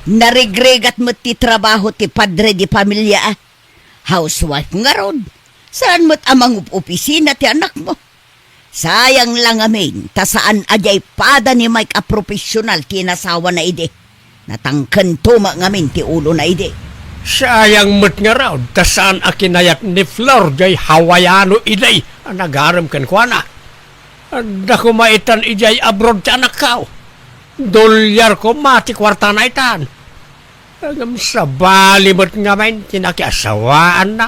Narigregat mo ti trabaho ti padre di pamilya. Housewife nga ron. Saan mo't amang opisina ti anak mo? Sayang lang amin, ta saan ajay pada ni Mike a profesional ti nasawa na ide. Natangkan tuma ngamin ti ulo na ide. Sayang mo't nga raw, tasaan akinayat ni Flor jay Hawaiano iday, ang nagaram kan kwa na. Anda ko maitan ijay abroad sa anak kao. Dolyar ko mati kwarta na itan. Agam sa bali mo't nga main, tinakiasawaan na.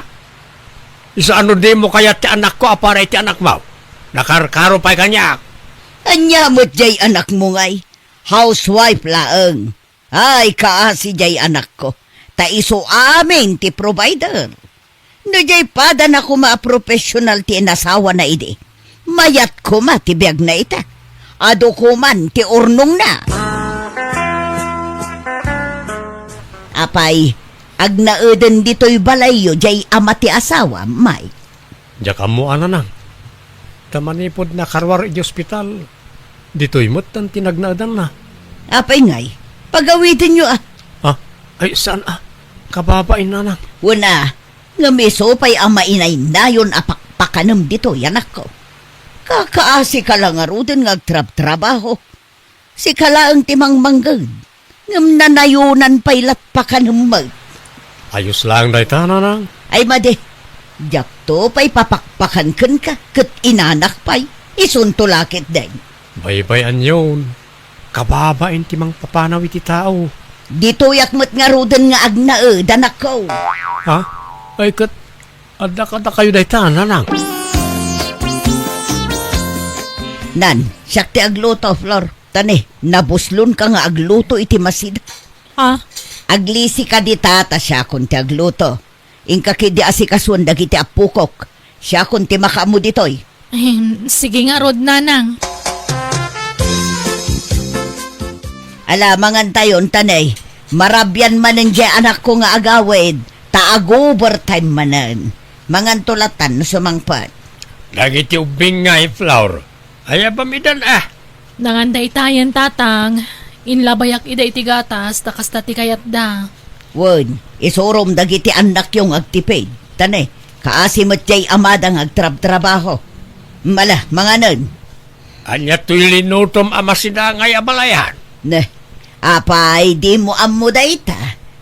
Isa ano di mo kaya ti anak ko apara iti anak mo? Nakarkaro pa'y kanyak. Anya mo't jay anak mo ngay. Housewife laeng. Ay kaasi jay anak ko. Ta iso amin ti provider. No jay pada na ko ma-professional ti nasawa na ide. Mayat ko ma ti biyag na ita. Ado ko man ti urnong na. Apay, agnaeden dito'y balayo jay ama ti asawa, Mike. Diya ka mo ananang. Tamanipod na karwar iti ospital. Dito'y mo't ang tinagnaadan na. Apay ngay, pagawitin nyo Ah, ay saan kababain nanang. Una, nga miso pa'y ama inay na yun apakpakanam dito, yanak ko. Kakaasi ka lang arudin nga trabaho. Si kalaang timang manggad. Ngam nanayunan pa'y latpakanam mag. Ayos lang dahi ta nanang. Ay made, jak to pa'y papakpakan ka, kat inanak pa'y isuntulakit din. Baybayan yun. Kababain timang papanaw iti tao. Dito yak mo't nga ruden nga agna danak ko. Ha? Ay kat, ada kayo dahi ta nanang. Nan, siyak ti agluto, Flor. Tani, nabuslon ka nga agluto iti masid. Ah, Aglisi ka di tata siya kung ti agluto. Ingka kidi asikasuan dagiti apukok. Siya kung ti makamu ditoy. sige nga rod nanang. Alamangan tayon, tanay. Marabyan manan dya anak ko nga agawid. Ta-overtime manan. Mangan tulatan no sumangpat. Lagi ti ubing nga flower. Ay pamidan Nanganday tayan tatang. Inlabayak ida iti gatas, takas tati kayat da. Won, isurom dagiti anak yung agtipid. Tanay, kaasimat jay amadang agtrab-trabaho. Mala, manganan. Anya to'y linutom amasida ngay abalayan. Ne, apay di mo ammo dayta.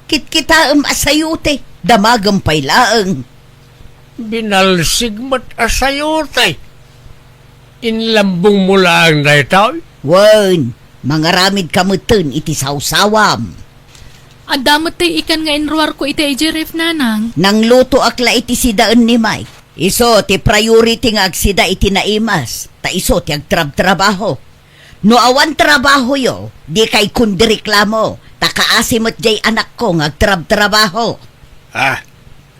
Kit-kita asayute, damagam pay laeng. Binalsigmat asayotay. Inlambong mo lang na itaw. Won, mangaramid kamutin iti sawsawam. Adamot tay ikan nga inruar ko iti Jeref nanang. Nang luto akla iti sidaan ni Mike. Iso ti priority nga agsida iti naimas. Ta iso ti agtrab-trabaho. No awan trabaho yo, di kay kundi reklamo. Ta kaasimot jay anak ko nga agtrab-trabaho.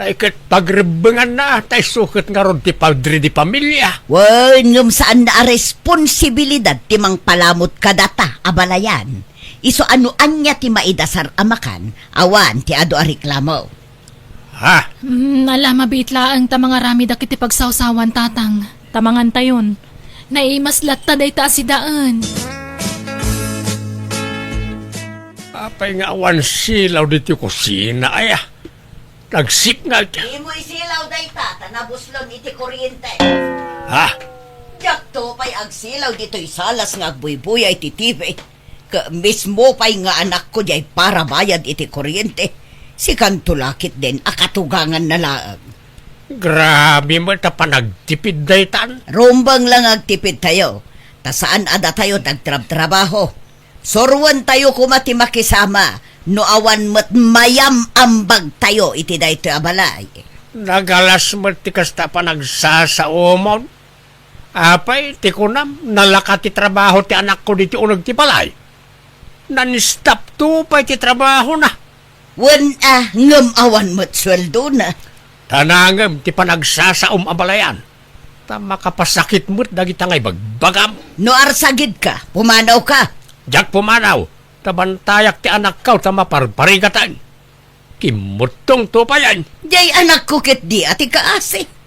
Ay kat pagrebengan na, tay sukat nga ron ti padre di pamilya. Wen, ngum saan na responsibilidad ti mang palamot kadata abalayan. Iso ano anya ti maidasar amakan, awan ti ado a reklamo. Nala mabitla ang tamang arami dakiti pagsawsawan tatang. Tamangan tayon. Naimas latta day ta si daan. Apay nga awan silaw dito kusina, ay nagsip nga. Di mo isilaw dayta, tanabuslon iti kuryente. Jakto pa'y agsilaw dito'y salas nga agbuybuya iti TV. Mismo pa'y nga anak ko jay para bayad iti kuryente. Si kantulakit din, akatugangan na laang. Grabe mo ta panagtipid daytan. Rumbang lang agtipid tayo. Ta saan ada tayo nagtrab-trabaho. Sorwan tayo kumati makisama. No awan mo't mayam ambag tayo iti daytoy abalay. Nagalas mo ti kasta pa nagsasaomon. Apay, ti kunam, nalaka ti trabaho ti anak ko diti unag ti balay. Nan-stop to pa ti trabaho na. Wen ngem awan mo't sweldo na. Tanangam ti panagsasaom abalayan. Ta makapasakit mo't dagita ngay bagbagam. No arsagid ka, pumanaw ka. Jak pumanaw, tabantayak ti anak kaw ta maparparigatan. Kimutong to pa yan. Jay anak ko kit di ati kaasi.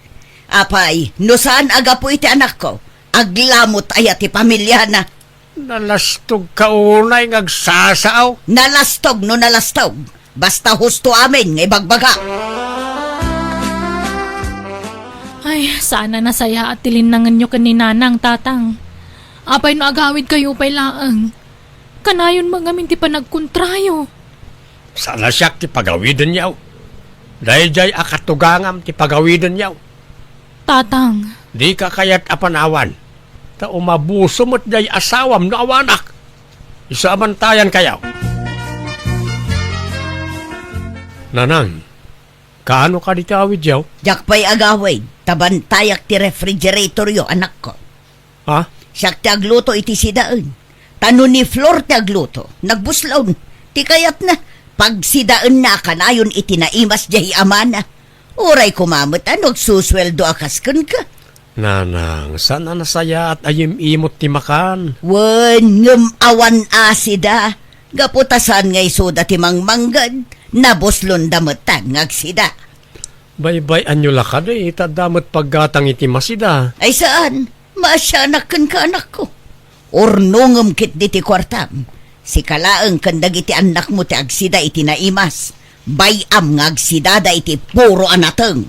Apay, no saan aga po iti anak ko? Aglamot ay ati pamilya na. Nalastog ka unay ngagsasaaw. Nalastog no nalastog. Basta husto amin ngay bagbaga. Ay, sana nasaya at tilinangan nyo kaninanang tatang. Apay no agawid kayo pa'y laang. Kanayon mga minti pa nagkontrayo. Sana siya ti pagawidan yaw. Dahil jay akatugangam ti pagawidan yaw. Tatang, Di ka kayat apanawan. Ta umabuso mo't jay asawam no awanak. Isa amantayan kayaw. Nanang, kaano ka di awid yaw? Jakpay agawid, tabantayak ti refrigerator yo anak ko. Ha? Siyak ti agluto iti sidaan. Tano ni Flor ti agluto. Nagbuslaw. Ti kayat na. Pag sidaan na kanayon iti naimas jahi amana. Uray kumamot anog susweldo akaskan ka. Nanang, sana nasaya at ayim-imot ti makan. Wen ngem awan asida. Gaputasan ngay soda ti mangmanggad. Nabuslon dametan ngagsida. Baybay anyo lakad eh, tadamot paggatang iti masida. Ay saan? Masyanakan ka anak ko. Ornongem kit di ti kwartam. Si kalaeng kandag iti anak mo ti agsida iti naimas. Bayam nga agsidada iti puro anateng.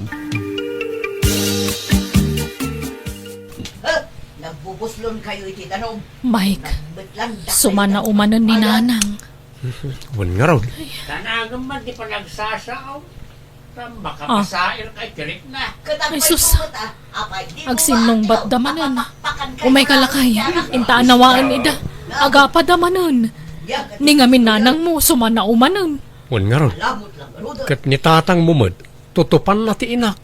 Nagbubuslon kayo iti danog. Mike, sumana umanan ni nanang. Wan nga raw. Tanagam man di pa nagsasaaw. Makapasair kay tirik na. Ay sus, agsinong ba't damanan. Umay kalakay, intaan nawaan ida. Agapa damanan. Ningamin nanang mo, sumana umanan. Wan nga raw. Kat ni tatang mumad, tutupan na ti inak.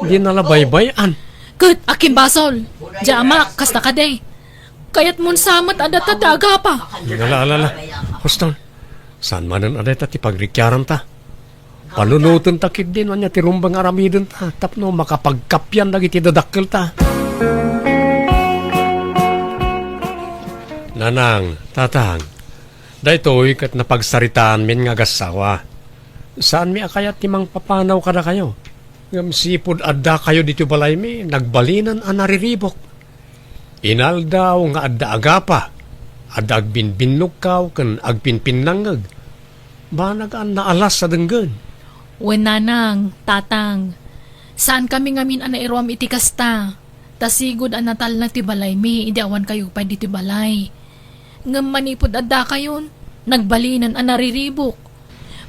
Di nalabaybayan. Kat, akim basol. Jamak, kasta ka day. Kayat mon samat adat at agapa. Alala. Huston, saan manan adet at ipagrikyaran ta? Panunutan takit din wanya ti rumbang aramidon ta. Tapno makapagkapyan lagi ti dadakkel ta. Nanang, tatang, daytoy kat napagsaritaan min nga gasawa. Saan mi akayat ti mang papanaw kada kayo? Ngam sipod adda kayo dito balay mi, nagbalinan ang nariribok. Inaldaw nga adda agapa, adda agbinbinnog kaw, kan agpinpinangag. Banag ang naalas sa denggan. Wen nanang, tatang, saan kami ngamin ana iruam iti kasta? Tasigod ang natal na tibalay mi, idawan kayo pa di tibalay. Ngam manipod adda kayon, nagbalinan ang nariribok.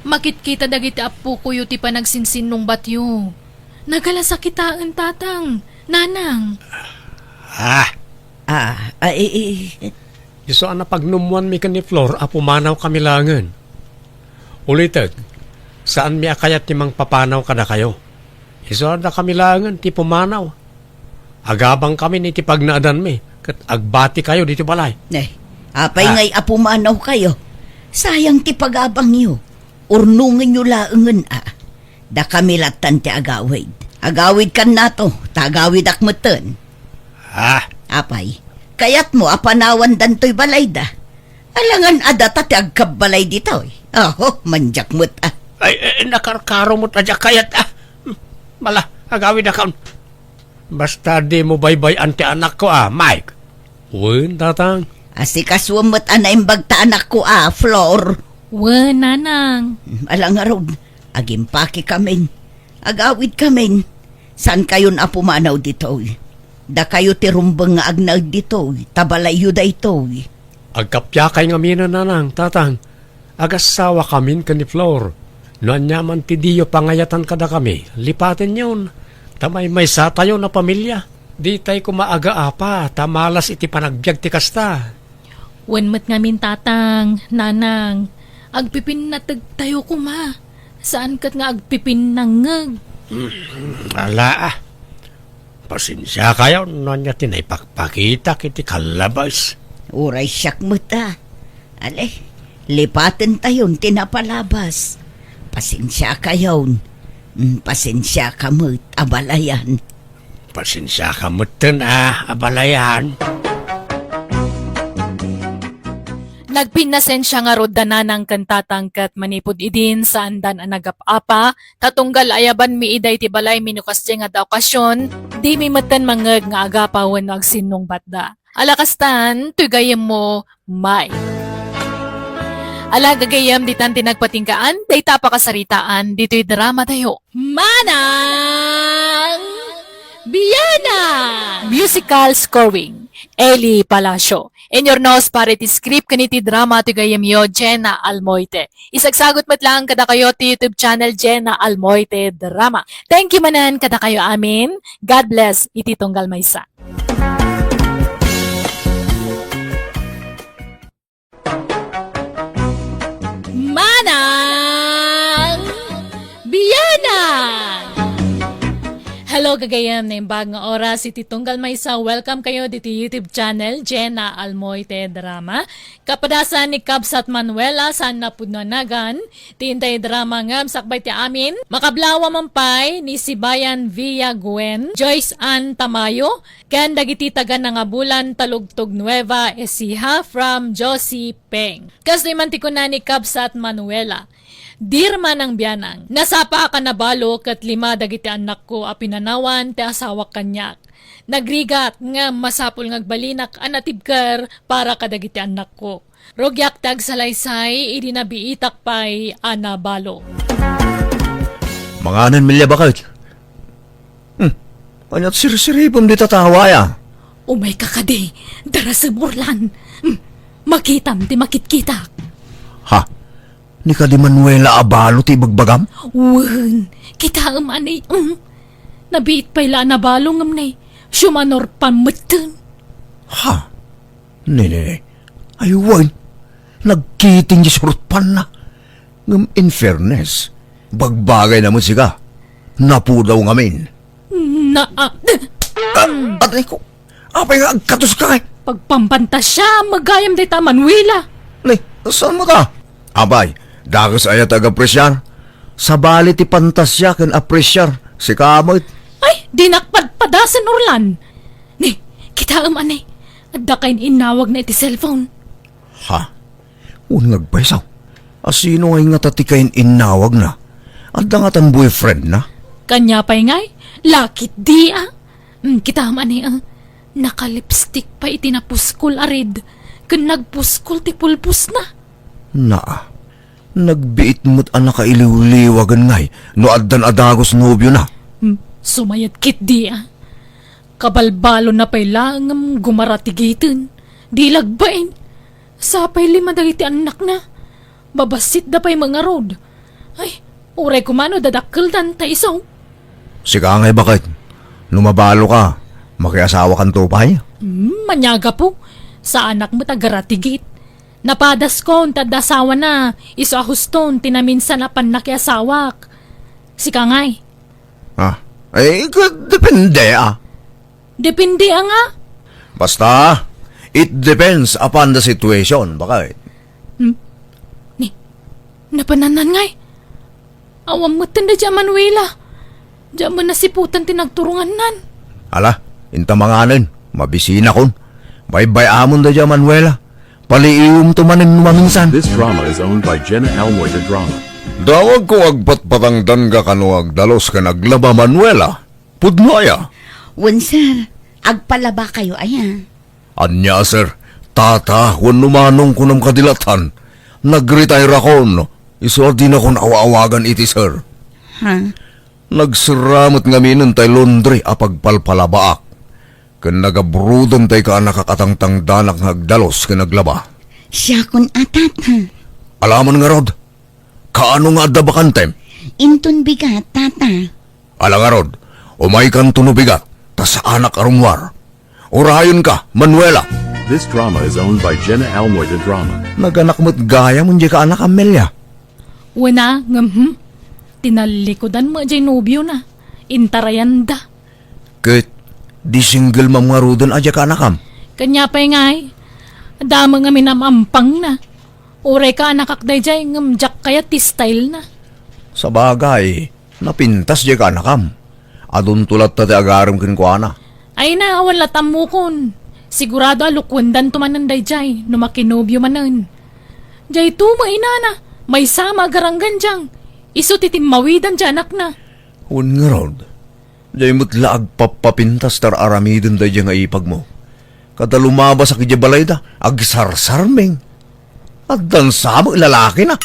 Makit-kita dagiti apo ko ti panagsinsin nung batyo. Nagalasakitaan tatang, nanang. Iso ang napagnumuan mi kan ni Flor, apumanaw kami langan. Ulited, saan mi akayat ti mang papanaw kada kayo? Iso na kami langan, ti pumanaw. Agabang kami ni ti pagnaadan mi, kat agbati kayo dito balay. Apay ngay apumanaw kayo. Sayang ti pagabang niyo. Urnungan nyo laengan Da kami latan ti agawid. Agawid kan nato, tagawid akmeten. Apay, kayat mo apanawan dantoy balay da. Alangan adata ti agkabbalay dito manjak mo't Ay, nakarkaro mo't adya kayat Mala, agawid akaon. Basta di mo baybay anti anak ko Mike. Uwin, tatang. Asikaswam mo't anaimbag ta anak ko Flor. Wen nanang. Alang arod, agimpaki kamin. Agawid kamin. San kayon apumanaw dito? Da kayo ti rumbang nga agnag dito. Tabalayo da ito. Agkapya kay nga mina nanang, tatang. Agasawa kamin ka ni Flor. Noan yaman ti diyo pangayatan kada kami. Lipatin yun. Tamay may sa tayo na pamilya. Di tay kumaaga apa. Tamalas iti panagbiag ti kasta. Wen met ngamin tatang, nanang. Agpipin na tayo kuma. Saan kat nga agpipin nangag? Ala, pasensya kayo, nanya tinaypakpakita kiti kalabas. Uray siyak mo ta. Ale, lipaten tayon tinapalabas. Pasensya kayon. Pasensya ka mo't abalayan. Pasensya ka mo abalayan. Nagpinasen siya nga rodana ng kantatangkat manipod idin sa andan ang nagapapa, tatunggal ayaban mi iday ti balay minukas di nga da okasyon, di mi matan mangag nga agapawan no agsinong batda. Alakastan, tugayem mo, may. Ala gagayam ditan tinagpatingkaan, dayta pa kasaritaan, dito'y drama tayo. Manang Biyana! Musical scoring, Eli Palacio. In your nose para iti script kaniti drama ti gayam yo Jenna Almoite. Isagsagot mat lang kada kayo ti YouTube channel Jenna Almoite Drama. Thank you manan kada kayo amin. God bless iti tunggal maysa. Manang Biyana! Hello kagayam na imbag nga oras iti tunggal maysa. Welcome kayo dito YouTube channel Jenna Almoite Drama. Kapadasan ni Kabsat Manuela saan napudnanagan. Tintay drama nga sakbay ti amin. Makablawa mampay ni Sibayan Villa Gwen, Joyce Ann Tamayo, ken dagiti taga nga bulan Talugtog Nueva Ecija from Josie Peng. Kasdi man ti kuna ni Kabsat Manuela. Dirma ng biyanang, nasapa ka na balo kat 5 dagiti anak ko a pinanawan ti asawa kanyak. Nagrigat nga masapol ngagbalinak anatibker para kadagiti anak ko. Rogyak tag salaysay idinabiitak pay ana balo. Mga anan milya bakit? Anyat sirisiripon di tatawa ya. Umay kakade, dara sa burlan. Makitam ti makitkita. Ha? Ni ka di Manuela abalo ti bagbagam? Wen, kita anay. Nabiit pay la na balo ngamnay. Syumanor pamatan. Ha? Nene, aywan. Nagkiting di surutpan na. Ngam in fairness, bagbagay naman siga. Napudaw ngamin. Atay ko, apay nga agkatos ka kay. Pagpampanta siya, magayam day ta Manuela. Nay, saan mo ta? Abay, dagas ayat ag-apresyar. Sa bali ti pantasya ken apresyar. Si kamot. Ay, di nakpadpadasan Orlan. Ni, kita anay. Adda kain inawag na iti cellphone. Ha? Unag paisaw. Asino ngay nga tatikain inawag na? Adda nga tan boyfriend na? Kanya pa'y ngay, lakit di kita anay nakalipstick pa itinapuskol arid. Kan nagpuskol ti pulpus na. Naa. Nagbiit mo't ang nakailiw-liwagan ngay no addan adagos nobyo na. Sumayat kit di Kabalbalo na pa'y langam gumaratigitin. Di lagbain. Sapay 5 dagiti anak na. Babasit da pa'y mga road. Ay, uray kumano dadakkel dan ta isaw. Sika ngay bakit? Lumabalo ka. Makiasawa kan tupay? Manyaga po. Sa anak mo tagaratigit. Napadas ko, tadasawa na. Iso ahuston, tinaminsan na panakiasawak. Sika ngay. Ah, ay, depende Depende nga. Basta, it depends upon the situation. Bakit? Napananan ngay. Awam mo tanda dyan, Manuela. Diyan mo nasiputan tinagturungan nan. Ala, intamanganin. Mabisina kon. Bye-bye amon da dyan, Manuela. Paliiwom tumanin maminsan. This drama is owned by Jenna Almoita Drama. Dawag ko agpatpatangdan ka kanuag dalos ka naglaba, Manuela. Pudnoya. Wen sir, agpalaba kayo aya. Anya, sir. Tata, wan numanong ko ng kadilatan. Nag-retire ako, no? Iso di na kon awa-awagan iti, sir. Ha? Nagsiramot nga minon tay laundry apagpalpalabaak. Kan nagabrudan tay ka nakakatangtang danak ngagdalos ka naglaba. Siya kun atat ha. Alaman nga rod, kaano nga adda bakantem? Intun bigat tata. Ala nga rod, umay kan tunubigat, ta sa anak arumwar. Urayon ka, Manuela. This drama is owned by Jenna Almoita Drama. Naganak mo't gaya mo di ka anak Amelia. Wala, tinalikodan mo dyan nobyo na. Intarayanda. Ket, di single mam nga rudan aja ka anakam. Kanya pa ngay. Dama nga minamampang na. Ure ka nakakday dyan ngamjak kaya ti style na. Sa bagay, napintas di ka anakam. Adun tulat tati agaram kinkwana. Ay na, wala tamukon. Sigurado alukwendan tumananday jay, no makinobyo manan. Jay tuma inana, may sama garanggan diyang. Iso titimmawidan dyan anak na. Un nga rod, di mo't laag papapintas tar aramidin da nga ipag mo. Kada lumabas sa balay da, agsarsarmeng. At dansa mo lalaki na.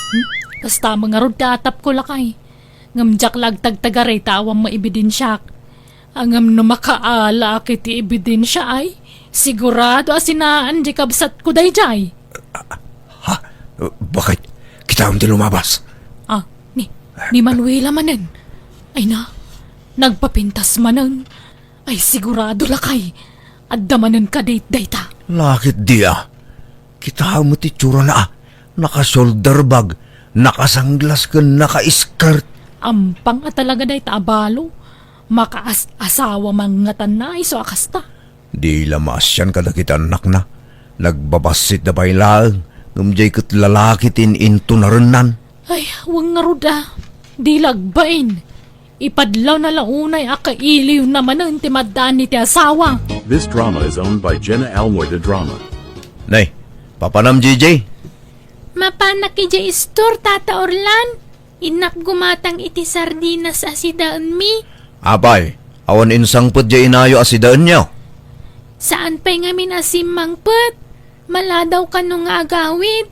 Kasta mga rod katap ko lakay. Ngamjak lagtagtagaray tawang maibidensyak. Angam no makaala kiti ebidensya ay sigurado asinaan di kabsat ko dayjay. Ha? Bakit? Kita ang di lumabas. Ah, ni Manuela manan. Ay na, nagpapintas manan. Ay sigurado lakay. At damanan ka date-data. Lakit dia. Kita mo ti tsura na naka-shoulder bag, nakasanglas ka, naka-skirt. Ampang at talaga dayta abalo. Makaas-asawa mga tanay so akasta. Di lamasyan kada kita anak na. Nagbabasit na bailang. Ngumjay kat lalaki tin into narunan. Ay, wang nga ruda. Di lagbain. Ipadlaw na launay akailiw naman ang timadaan ni ti asawa. This drama is owned by Jenna Almoita Drama. Nay, papanam JJ. Mapanak ija istor, Tata Orlan. Inak gumatang iti sardinas asidaan mi. Apay, awan insang put jay inayo asidaan niyo. Saan pa'y nga minasimang put? Maladaw ka nung nga agawid.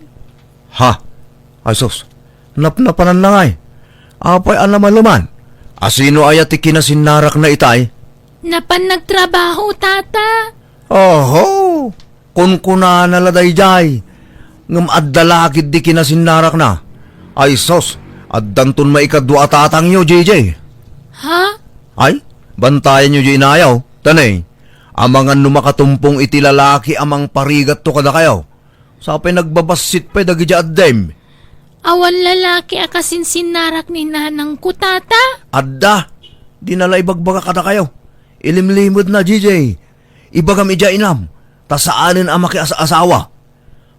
Ha? Asos, napnapanan lang ay. Apay alamaluman. Asino ayat ikinasinarak na itay? Napan nagtrabaho, Tata. Oho, kunkuna na laday jay. Ngam addalakid di kinasinarak na. Ay sos, addanton maikadwa tatang nyo, JJ. Ha? Ay, bantayan nyo di inayaw. Tanay, amangan numakatumpong iti lalaki amang parigat to kada kayo. Sapay nagbabasit pa dagi di addem. Awan lalaki akasin sinarak ni nanang ko, Tata. Adda, di nala ibagbaga kada kayo. Ilimlimod na, JJ. Ibagam ija inam, tasaanin ang makiasawa.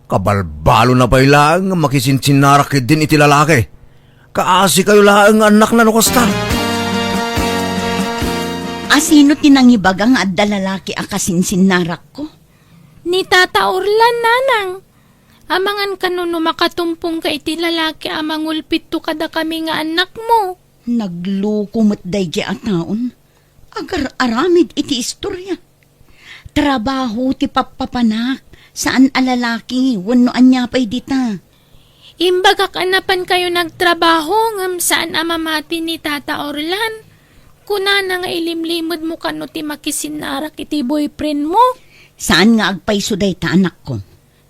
Kabalbalo na pa ilang makisinsinnarak din iti lalaki. Kaasi kayo lang anak na nukasta. Asino tinangibagang adda lalaki akasinsinnarak ko? Ni Tata Orlan, nanang. Amangan kanuno makatumpong ka iti lalaki amang ulpit to kada kami nga anak mo. Naglukumot day di at naon. Agar aramid iti istorya. Trabaho ti papapanak. Saan alalaki? Wano anya pa'y dita? Imbaga kanapan kayo nagtrabaho ngam saan amamati ni Tata Orlan. Kuna na nga ilimlimod mo kano ti makisinarak iti boyfriend mo. Saan nga agpaiso day ta anak ko?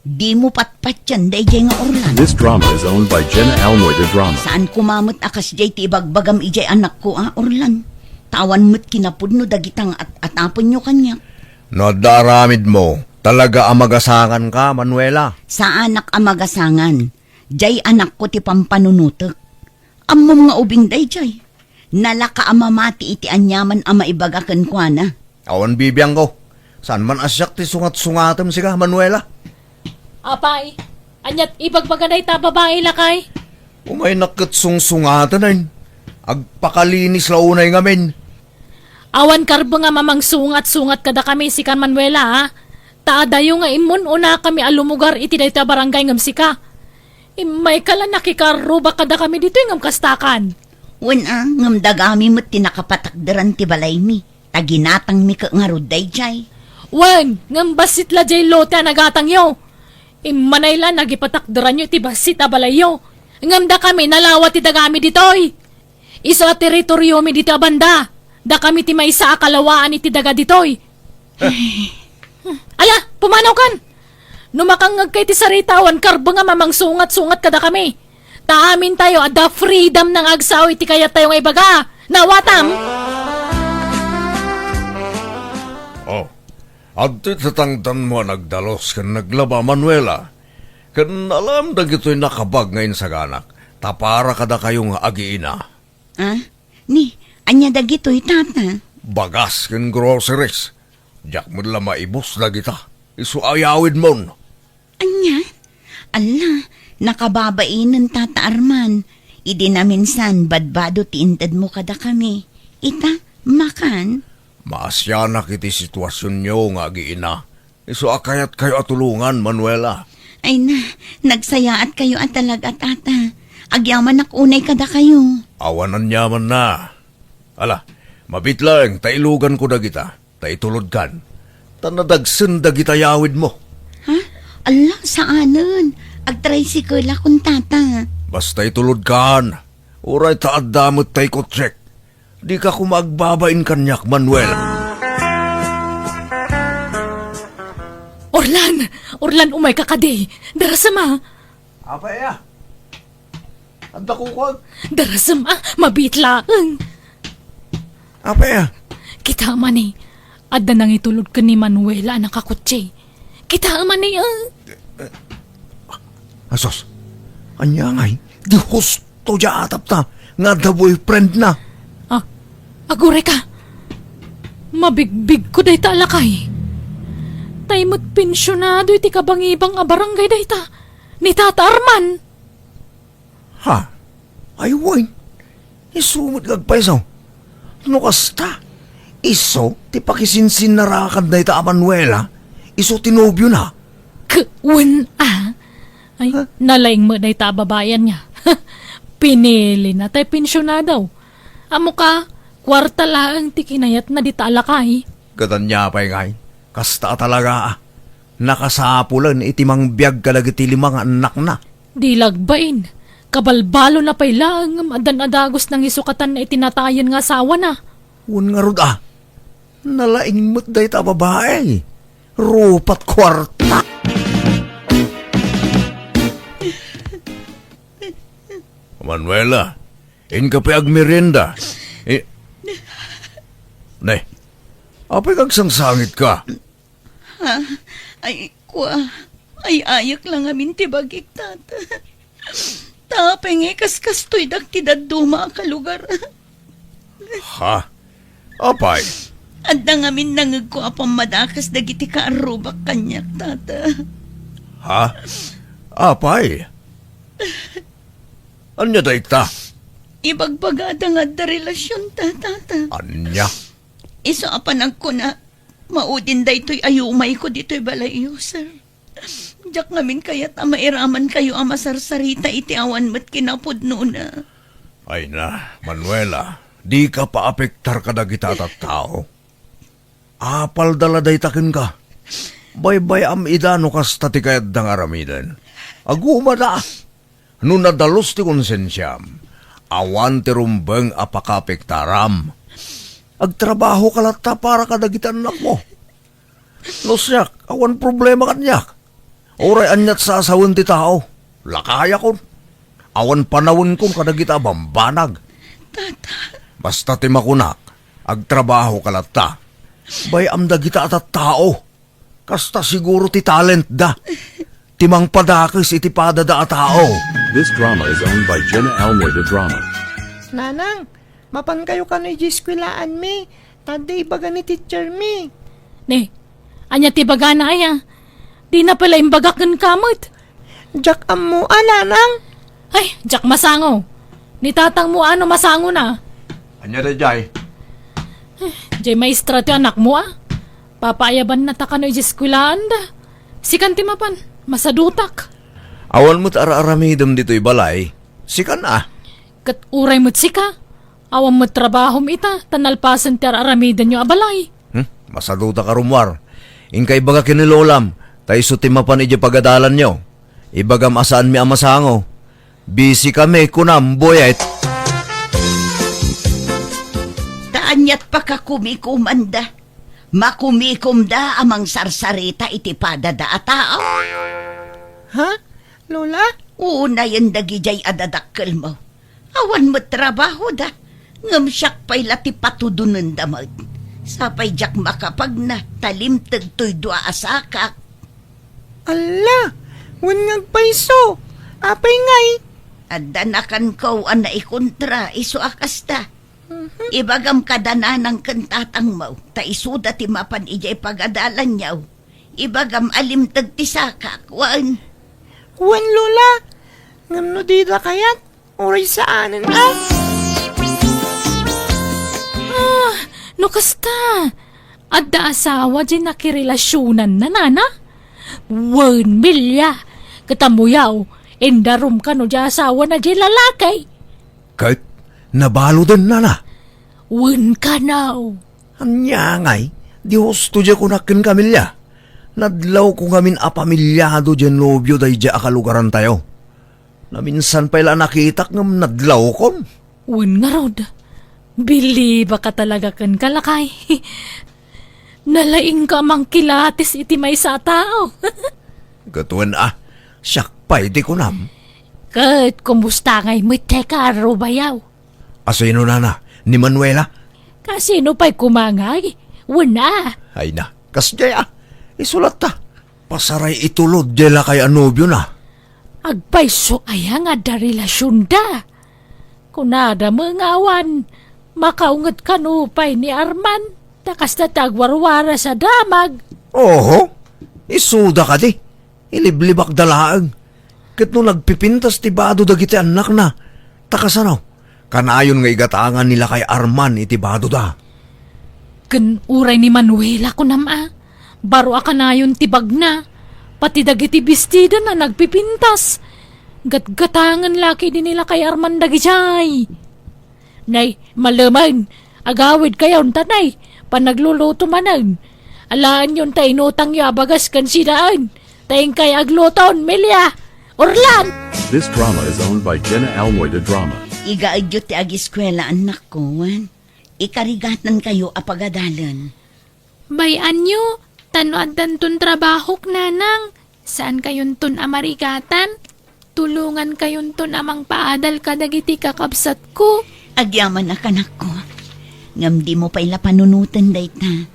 Di mo patpat yan day jay nga Orlan. This drama is owned by Jenna Almoita Drama. Saan kumamot akas jay ti ibagbagam ijay anak ko Orlan? Tawan mo't kinapudno dagitang atapon nyo kanya. Nadaramid mo. Talaga amagasangan ka, Manuela. Sa anak amagasangan, jay anak ko ti pampanunutek. Amom nga ubing day jay. Nalaka amamati iti anyaman ama ibagakan kwa na. Awan bibiyang ko. Saan man asyak ti sungat-sungatam siya, Manuela? Apay, anyat ibagbaganay ta babae lakay. Umay nakitsung-sungatan ay. Agpakalinis launay ngamin. Awan karbo nga mamang sungat-sungat kada kami si Kan Manuela ha. Taadayo nga imon una kami alumugar iti dayta barangay ngam sika. Imay kala nakikaruba kada kami dito ngam kastakan. Wana, ngam dagami mo't tinakapatakdaran ti balay mi. Taginatang mi ka nga ruday jay. Wen, ngam basit la jay lote nagatang yo. Imanay la nagipatakdaran yo ti basit abalayo. Ngam da kami nalawat ti dagami ditoy. Isa teritoryo mi dito banda. Da kami ti may sa akalawaan iti daga ditoy. Aya, pumanaw kan! Numakangag kay ti saritawan, karbo nga mamang sungat-sungat kada kami. Taamin tayo, ada freedom ng agsaw iti kaya tayo nga ibaga. Nawatam! Oh, At itatangtan mo nagdalos kan naglaba, Manuela. Kan alam da gito'y nakabag ngayon sa ganak. Tapara kada kayong agiina. Ah? Ni, anya dagitoy tata. Bagas kan groceries. Diyak mo lang maibos na kita. Isuayawid mo. Anya? Ala, nakababain ng tata Arman. Idi na minsan badbado tiintad mo kada kami. Ita, makan? Maasyanak iti sitwasyon nyo nga agiina. Isuakayat kayo atulungan, Manuela. Ay na, nagsayaat kayo at talaga tata. Agyaman nakunay kada kayo. Awanan yaman na. Ala, mabit lang, tailugan ko na kita. Taitulod kan. Tanadagsan da kita yawid mo. Ha? Ala, saanan? Ag-tricycle akong tata. Basta itulod kan. Uray taad damot tay ko check. Di ka kumagbabain kanyak, Manuel. Orlan, umay ka kadi. Darasama. Apa ya? Anda ko kwag. Darasama, mabitlaan. Apa ya? Kita man eh. Adda nang itulod ka ni Manuela na kakutsi. Kita man eh. Asos, anya ngay, di husto dya atap ta. Nga da boyfriend na. Agure ka. Mabigbig ko day ta alakay. Taymot pensyonado iti kabangibang a barangay day ta. Ni Tata Arman. Ha? Ay, wine. Isumot gagpaisaw. Ano kasta? Iso, ti pakisinsin na rakad na ita a Manuela. Iso tinobyo na. Kuwan Ay, nalaing mo day ta babayan niya. Pinili na tay pensyonado. Amo ka, kwarta laang ti kinayat na di ta alakay. Gadanya pa'y ngay. Kasta talaga ah. Nakasapulan itimang biyag kalagiti limang anak na. Di lagbain. Kabalbalo na pa'y lang adan-adagos ng isukatan na itinatayan nga asawa na. Un nga rod ah. Nalaing mo't day ta babae. Rupat kwarta. Manuela, in ka pa agmerienda. Nay, apay kag sangsangit ka. Ay, ay ayak lang amin tibagik tata. Tapeng kaskas-to'y daktidad duma ka lugar. Ha? Apay? Adda ngamin nangag ko apang madakas dagiti ka arubak kanyak tata. Ha? Apay? Anya da ikta? Ibagbagada nga da relasyon tata. Anya? Iso apanag ko na maudin da ito'y ayumay ko dito'y balayo, sir. Diyak ngamin kaya't mairaman kayo amasarsarita iti awan mo't kinapod na. Ay na, Manuela, di ka pa apektar ka dagita at tao. Apal daladay takin ka. Bay-bay am idano kas tati kayat dang aramidan. Aguma da. No nadalos ti konsensyam. Awan ti rumbeng apakapektaram. Agtrabaho ka lata para kadagitan anak mo. No siyak, awan problema kanyak. Oray anyat sa asawan ti tao. Lakaya kon. Awan panawin kon kadagita bambanag. Basta ti makunak, agtrabaho ka lata. Bayam dagita at tao. Kasta siguro ti talent da. Timang padakis iti padada at tao. This drama is owned by Jenna Elmore the Drama. Nanang, mapan kayo ka na ijiskwilaan mi. Tanda ibaga ni teacher mi. Ne, anya ti baga na aya. Di na pala imbagakan kamot. Jack mo, nanang. Ay, jak masango. Ni tatang mo ano masango na. Anya da jay? Jay maestra ti anak mo Papayaban na ta ka no ijiskwilaan da. Sikan ti mapan, masadutak. Awan mo't ara-aramidam dito'y balay. Sikan ah. Kat uray mo't sika. Awam mo't trabaho ita, tanalpasan ti aramidan nyo abalay. Masaduta ka rumwar. Inkay baga kinilolam. Tayo sutimapan iji pagadalan nyo. Ibagam asaan mi amasango. Busy kami kunam boyet. Taanyat pa ka kumikumanda. Makumikum da amang sarsarita iti padada a tao. Ha? Lola? Una yan dagijay adadakkel mo. Awan mo trabaho da. Ngam siyak pa'y lati patudunan damag. Sapay jak makapag na talim tagtoy dua asakak. Ala, wan ngagpaiso. Apay ngay. Adda na kan ko ang naikontra iso akasta. Ibagam kadana ng kantatang mo, ta isuda ti mapan ijay pagadalan niyaw. Ibagam alim tagtisakak, wan. Wan lola. Ngam no di da kayat. Oray saanan No kasta, adda asawa dyan nakirelasyonan na nana. 1 milya. Katamuyaw, endarum ka no dyan asawa na dyan lalakay. Kahit nabalo din na. 1 ka now. Anya ngay, di husto dya ko nakin kamilya. Nadlaw ko ngamin a pamilyado dyan nobyo day dya akalugaran tayo. Na minsan pa ila nakitak ngam nadlaw kon. 1 nga rod. Bili ba ka talaga kan kalakay? Nalaing ka mang kilatis iti may sa tao. Gatuan siyak pa iti ko nam. Kat, kumusta ngay mo teka bayaw? Asino na, ni Manuela? Kasino pa'y kumangay? Wala. Ay na, kasjay isulat ta. Pasaray itulod dela kay anobyo na. Agpayso aya nga da relasyon da. Kunada mangawan, makaungat kanupay ni Arman, takas na tagwarwara sa damag. Oho, isuda ka di. Iliblibak dalaang. Kat no nagpipintas ti bado dagiti anak na. Takasanaw, kanayon nga igatangan nila kay Arman iti bado da. Kan uray ni Manuela ko nama. Baro akanayon tibag na. Pati dagiti bestida na nagpipintas. Gatgatangan laki din nila kay Arman dagijay. Nay, malaman, agawid kayon tanay, panagluluto manan. Alaan yun tayo inutang yu abagas kan sinaan. Tayong kay agluton, Melia, Orlan. This drama is owned by Jenna Almoida Drama. Igaadyo ti ag-eskwela anak ko, wan. Ikarigatan kayo apagadalan. Bayan nyo, tanoadan ton trabahok nanang. Saan kayon ton amarigatan? Tulungan kayon ton amang paadal kadagiti kakabsat ko. Agyaman na kanak ko. Ngam di mo pa ila panunutan dayta.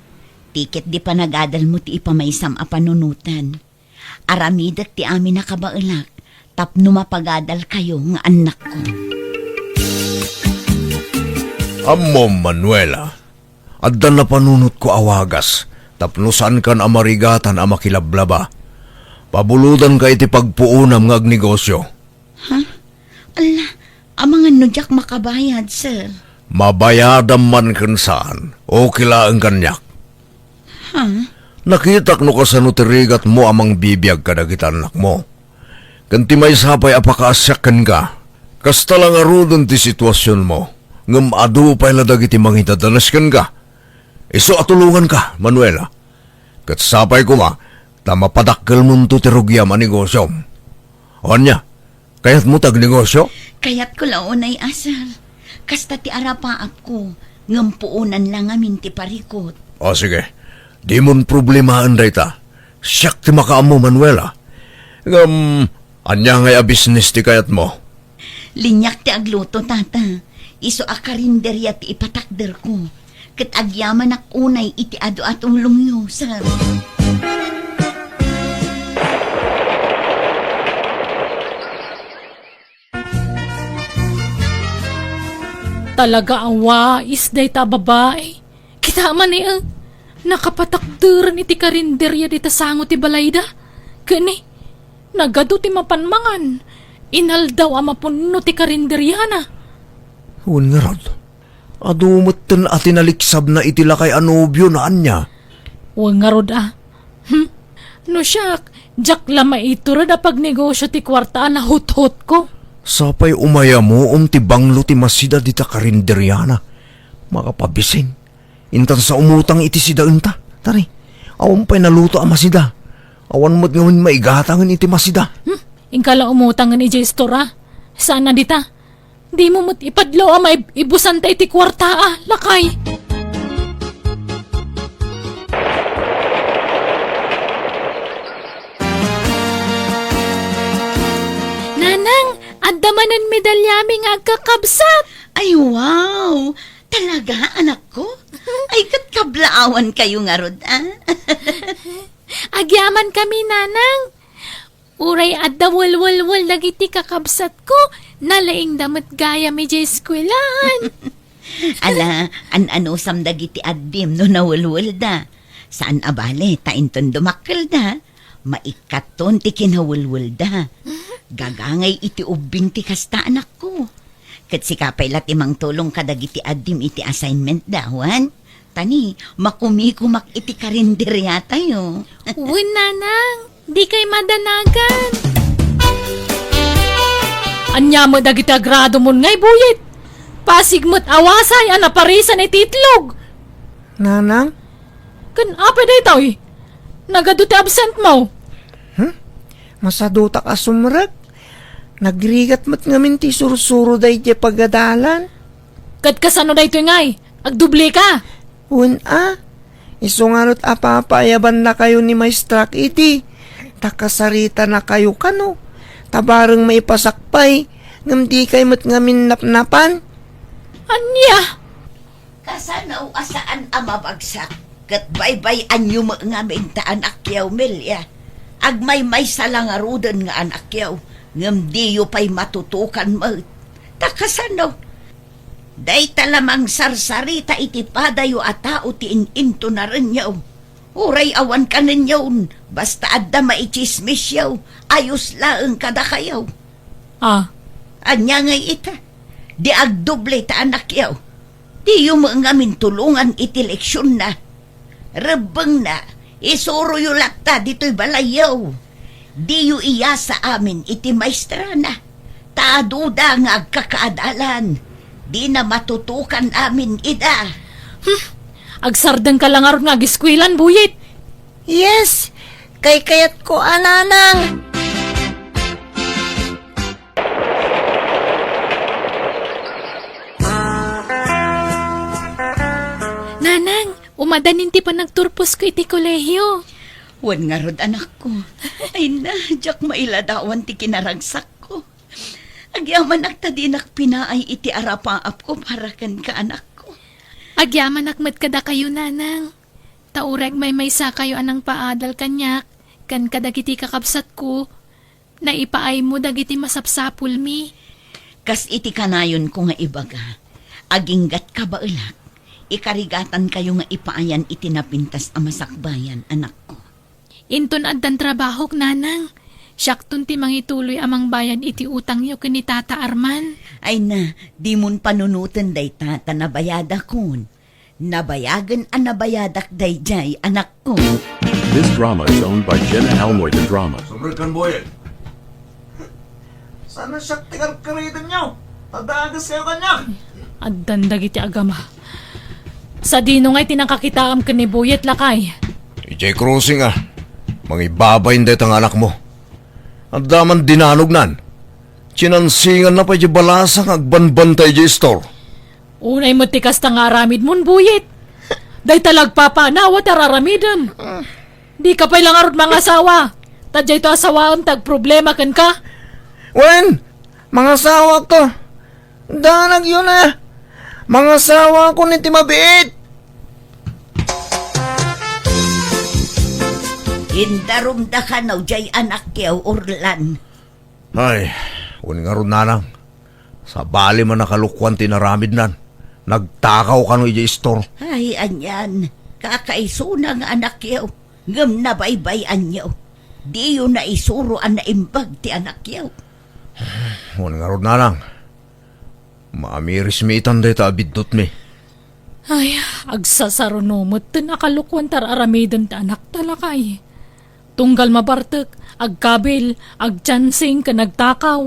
Tiket di pa nagadal mo ti ipamaysam a panunutan. Aramidak ti amin na kabaulak. Tapno mapagadal kayo nga anak ko. Amo Manuela, adda na panunot ko awagas, tapnusan kan amarigatan a makilablaba. Pabuludan ka iti pagpuunam ng negosyo. Ala, amangan no jak makabayad, sir. Mabayadam man kan saan, o kila ang kanyak. Nakitak no ka sa nutirigat mo amang bibiyag kadagit anak mo. Kanti may sapay apakaasyakan ka, kasta lang arudon ti sitwasyon mo. Ngam adu pa'y ladag iti mangitadalaskan ka. Iso atulungan ka, Manuela. Kat sapay ko ta mapadakkel mo ti rugyam a negosyo. Anya, kayat mo tag negosyo? Kayat ko launay asar. Kasta ti arapa ako. Ngampuunan lang amin ti parikot. O sige, di mon problemahan day ta. Siyak ti makaamo, Manuela. Ngam, anya ngay a business ti kayat mo. Linyak ti agluto, tata. Iso akarinderya ti ipatakder ko. Kat agyaman ak unay iti ado at ulong nyo, sir. Talaga awa, isday ta babae. Kita man nakapatakderan iti karinderya di tasango ti balayda. Gani, nagado ti mapanmangan. Inaldaw amapunno ti karinderya na. Huwag nga rod. Adumatan at tinaliksab na itila kay anobyo na anya. Huwag nga rod No siyak, jak lama ito rada pag negosyo ti kwarta na hut-hut ko. Sapay umaya mo ti banglo ti masida di ta karinderyana. Makapabising. Intan sa umutang iti sida unta. Tari, awan pa'y naluto ang masida. Awan mo't ngayon maigatangan iti masida. Ingkala umutangan ni J-Store Saan na dita? Di mo mo't ipadlaw may ibusan ta iti kwarta lakay. Nanang, adamanan medalyami nga agkakabsat. Ay, wow! Talaga, anak ko? Ay, kablaawan kayo nga rod, ah? Agyaman kami, nanang. Uray at dawal-wal-wal dagiti kakabsat ko. Nalaing damat gaya mi jay eskwelaan. Ala, ano samdagiti addim no nawulwul da. Saan abale, tainton dumakkel da. Maikaton ti kinawulwul da. Gagangay iti ubing ti kasta anak ko. Kat si kapay latimang tulong kadagiti addim iti assignment dawan. Tani, makumikumak iti karinder yata yo. Uy, nanang. Di kay madanagan. Anya mo dagiti agrado mo ngay buyit. Pasig mo't awasay ang naparisan iti itlog. Nanang? Kan apa dito eh. Nagaduti absent mo. Masaduta ka sumrag. Nagrigat mat ngamin ti sursuro day di pagadalan. Kat kasano dito ngay. Agdubli ka. Isungarot apa-apayaban na kayo ni Maestrak iti. Takasarita na kayo kano. Tabarang may pasakpay. Ngam di kayo mat ngamin napnapan. Anya. Kasanaw asaan amabagsak. Kat baybay anyo mo nga minta anak yaw milya. Agmay may salangarudan nga anak yaw. Ngam diyo pa'y matutukan mo. Takasanaw. Day talamang sarsarita iti padayo at tao ti ininto na rin yaw. Uray awan ka ninyaw. Basta adda maichismis yaw. Ayos laeng kada kayaw. Ah, Anya ngay ita. Di agdoble ta anak yaw. Di yung mga tulungan iti leksyon na. Rebeng na. Isuro yung lakta dito'y balayaw. Di yung iya sa amin iti maestra na. Taaduda nga agkakaadalan. Di na matutukan amin ida. agsardeng ka lang aron nga giskwilan buyit. Yes! Kay kayat ko ananang. Nanang, umadanin ti pa nagturpos ko iti kolehiyo. Wan nga rod anak ko. Ay na, jak mailadawan ti kinaragsak ko. Agyaman agtadinak pinaay iti arapaap ko para kan ka anak ko. Agyaman akmat kada kayo, nanang. Taureg may sa kayo anang paadal kanyak. Kan kadagiti kakabsat ko. Naipaay mo dagiti masapsapul mi. Kas iti kanayon ko nga ibaga. Aginggat ka ba ulak? Ikarigatan kayo nga ipaayan iti napintas a masakbayan, anak ko. Inton addan trabahok, nanang. Syaktun ti mangituloy amang bayan iti utang yo kini Tata Arman. Ay na, di mon panunutan day tata nabayada kun. Nabayagan a nabayadak day jay, anak ko. This drama is owned by Jenna Almoy the Drama. Sumrag kan boy. Sana siya tikarkaritan nyo. Tadagas kayo kanya. Addan dagiti agama. Sa dino ngay tinangkakitaam ka ni buyit lakay. Ijay crossing ah. Mangibabay hindi ang anak mo. Ang daman dinanog nan. Sinansingan na pa di balasang agbanbantay di store. Unay mo tikas ta nga aramid mon buyit. Day talagpapanawa tararamidem. Di ka pa'y lang arot mga asawa. Tadya ito asawaan tag problema kan ka. Wen! Mga sawa ko. Danag yun ah. Mga sawa ko niti mabiit. Indarumda ka na jay anak yaw urlan. Ay, un nga ron nanang. Sa bali man nakalukwan tinaramid nan. Nagtakaw ka no ijay store. Ay, anyan. Kakaisuna nga anak yaw. Ngam na baybay anyaw. Di yun na isuro ang naimbag ti anak yaw. Un nga ron nanang. Maamiris mi itan deta abidot mi. Ay, agsasarunomot tin akalukwan tararamidem ta anak talakay. Tunggal mabartek, agkabil, agchansing ka nagtakaw.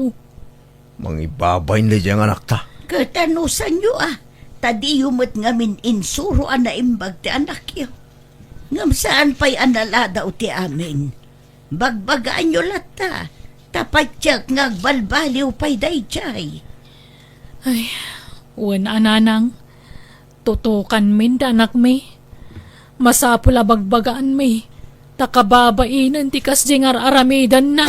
Mangibabay na diyang anak ta. Katanusan nyo ah. Tadi yumot ngamin insuro ang naimbag ti anak yaw. Ngam saan pa'y analadaw ti amin. Bagbagaan nyo lata. Tapatyak ngagbalbaliw pa'y dayjay. Ay, uwan ananang. Tutukan min da anak mi. Masapula bagbagaan mi. Takababainan ti kasjingar aramidan na.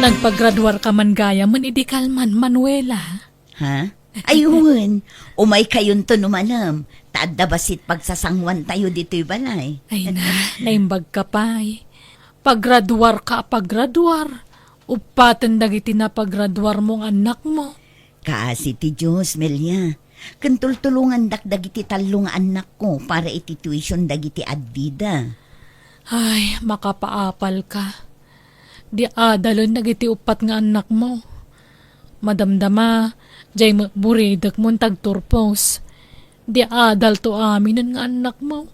Nagpagraduar ka man gaya man idikal man, Manuela. Ha? Ayun, umay kayon to numanam. Taadda basit pagsasangwan tayo dito'y balay. Ay na, naimbag ka pa eh. Paggraduar ka, paggraduar. Upatan dagiti na paggraduar mong anak mo. Kaasi ti Diyos, Melia. Kantultulungan dagiti talong anak ko para iti tuition dagiti adbida. Ay, makapaapal ka. Di adalon dagiti upat nga anak mo. Madamdama, jay buridak mong tagturpos. Di adal to amin nga anak mo.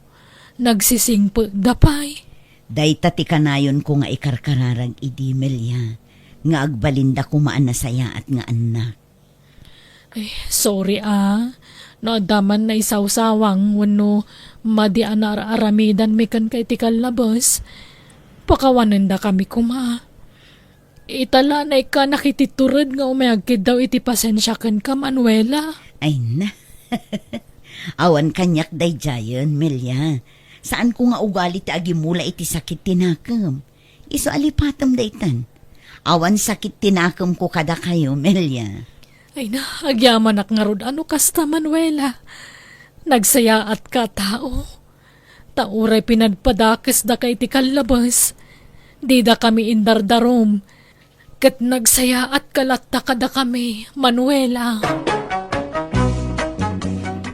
Nagsisingpo dapay. Day tati kanayon ko nga ikarkararag idi, Melia. Nga agbalinda ko maanasaya at nga anak. Ay, sorry Naadaman na isawsawang wano madi aramidan mi kan kay tikal labas. Pakawanan da kami kuma. Itala na ika nakititurad nga umayagkid daw iti pasensya kan ka, Manuela. Ay na. Awan kanyak day jayon, Melia. Saan ko nga ugali ti agimula iti sakit tinakam. Iso alipatam daytan. Awan sakit tinakam ko kada kayo, Melia. Ay na, agyaman ak nga rod ano kasta, Manuela. Nagsaya at ka tao. Tauray pinadpadakes da kay tikal labas. Di da kami indardarom. Kat nagsaya at kalatta kada kami, Manuela.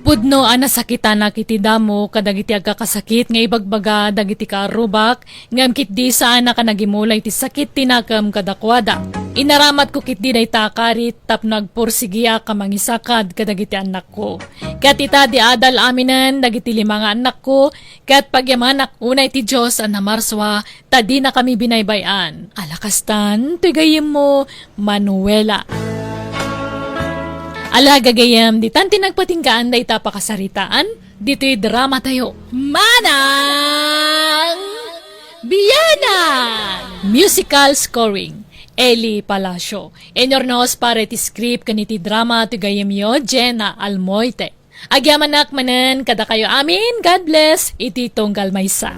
Pudno sakitan na kiti damo kadagiti agkakasakit nga ibagbaga dagiti karubak ngam kit di saan ka nagimulay ti sakit tinakam kadakwada. Inaramat ko kit di day takarit tap nagpursigiya ka mangisakad kadagiti anak ko. Kat ita di adal aminan dagiti 5 nga anak ko kat pagyamanak unay ti Diyos na marswa tadi na kami binaybayan. Alakastan, tigayim mo, Manuela. Ala gagayam, di tanti nagpatingkaan da ita pakasaritaan, dito'y drama tayo. Manang Biyanan! Musical scoring, Eli Palacio. Enyornos para iti script kaniti drama to gayam yo, Jenna Almoite. Agyamanak manan kada kayo amin, God bless, iti tonggal maysa.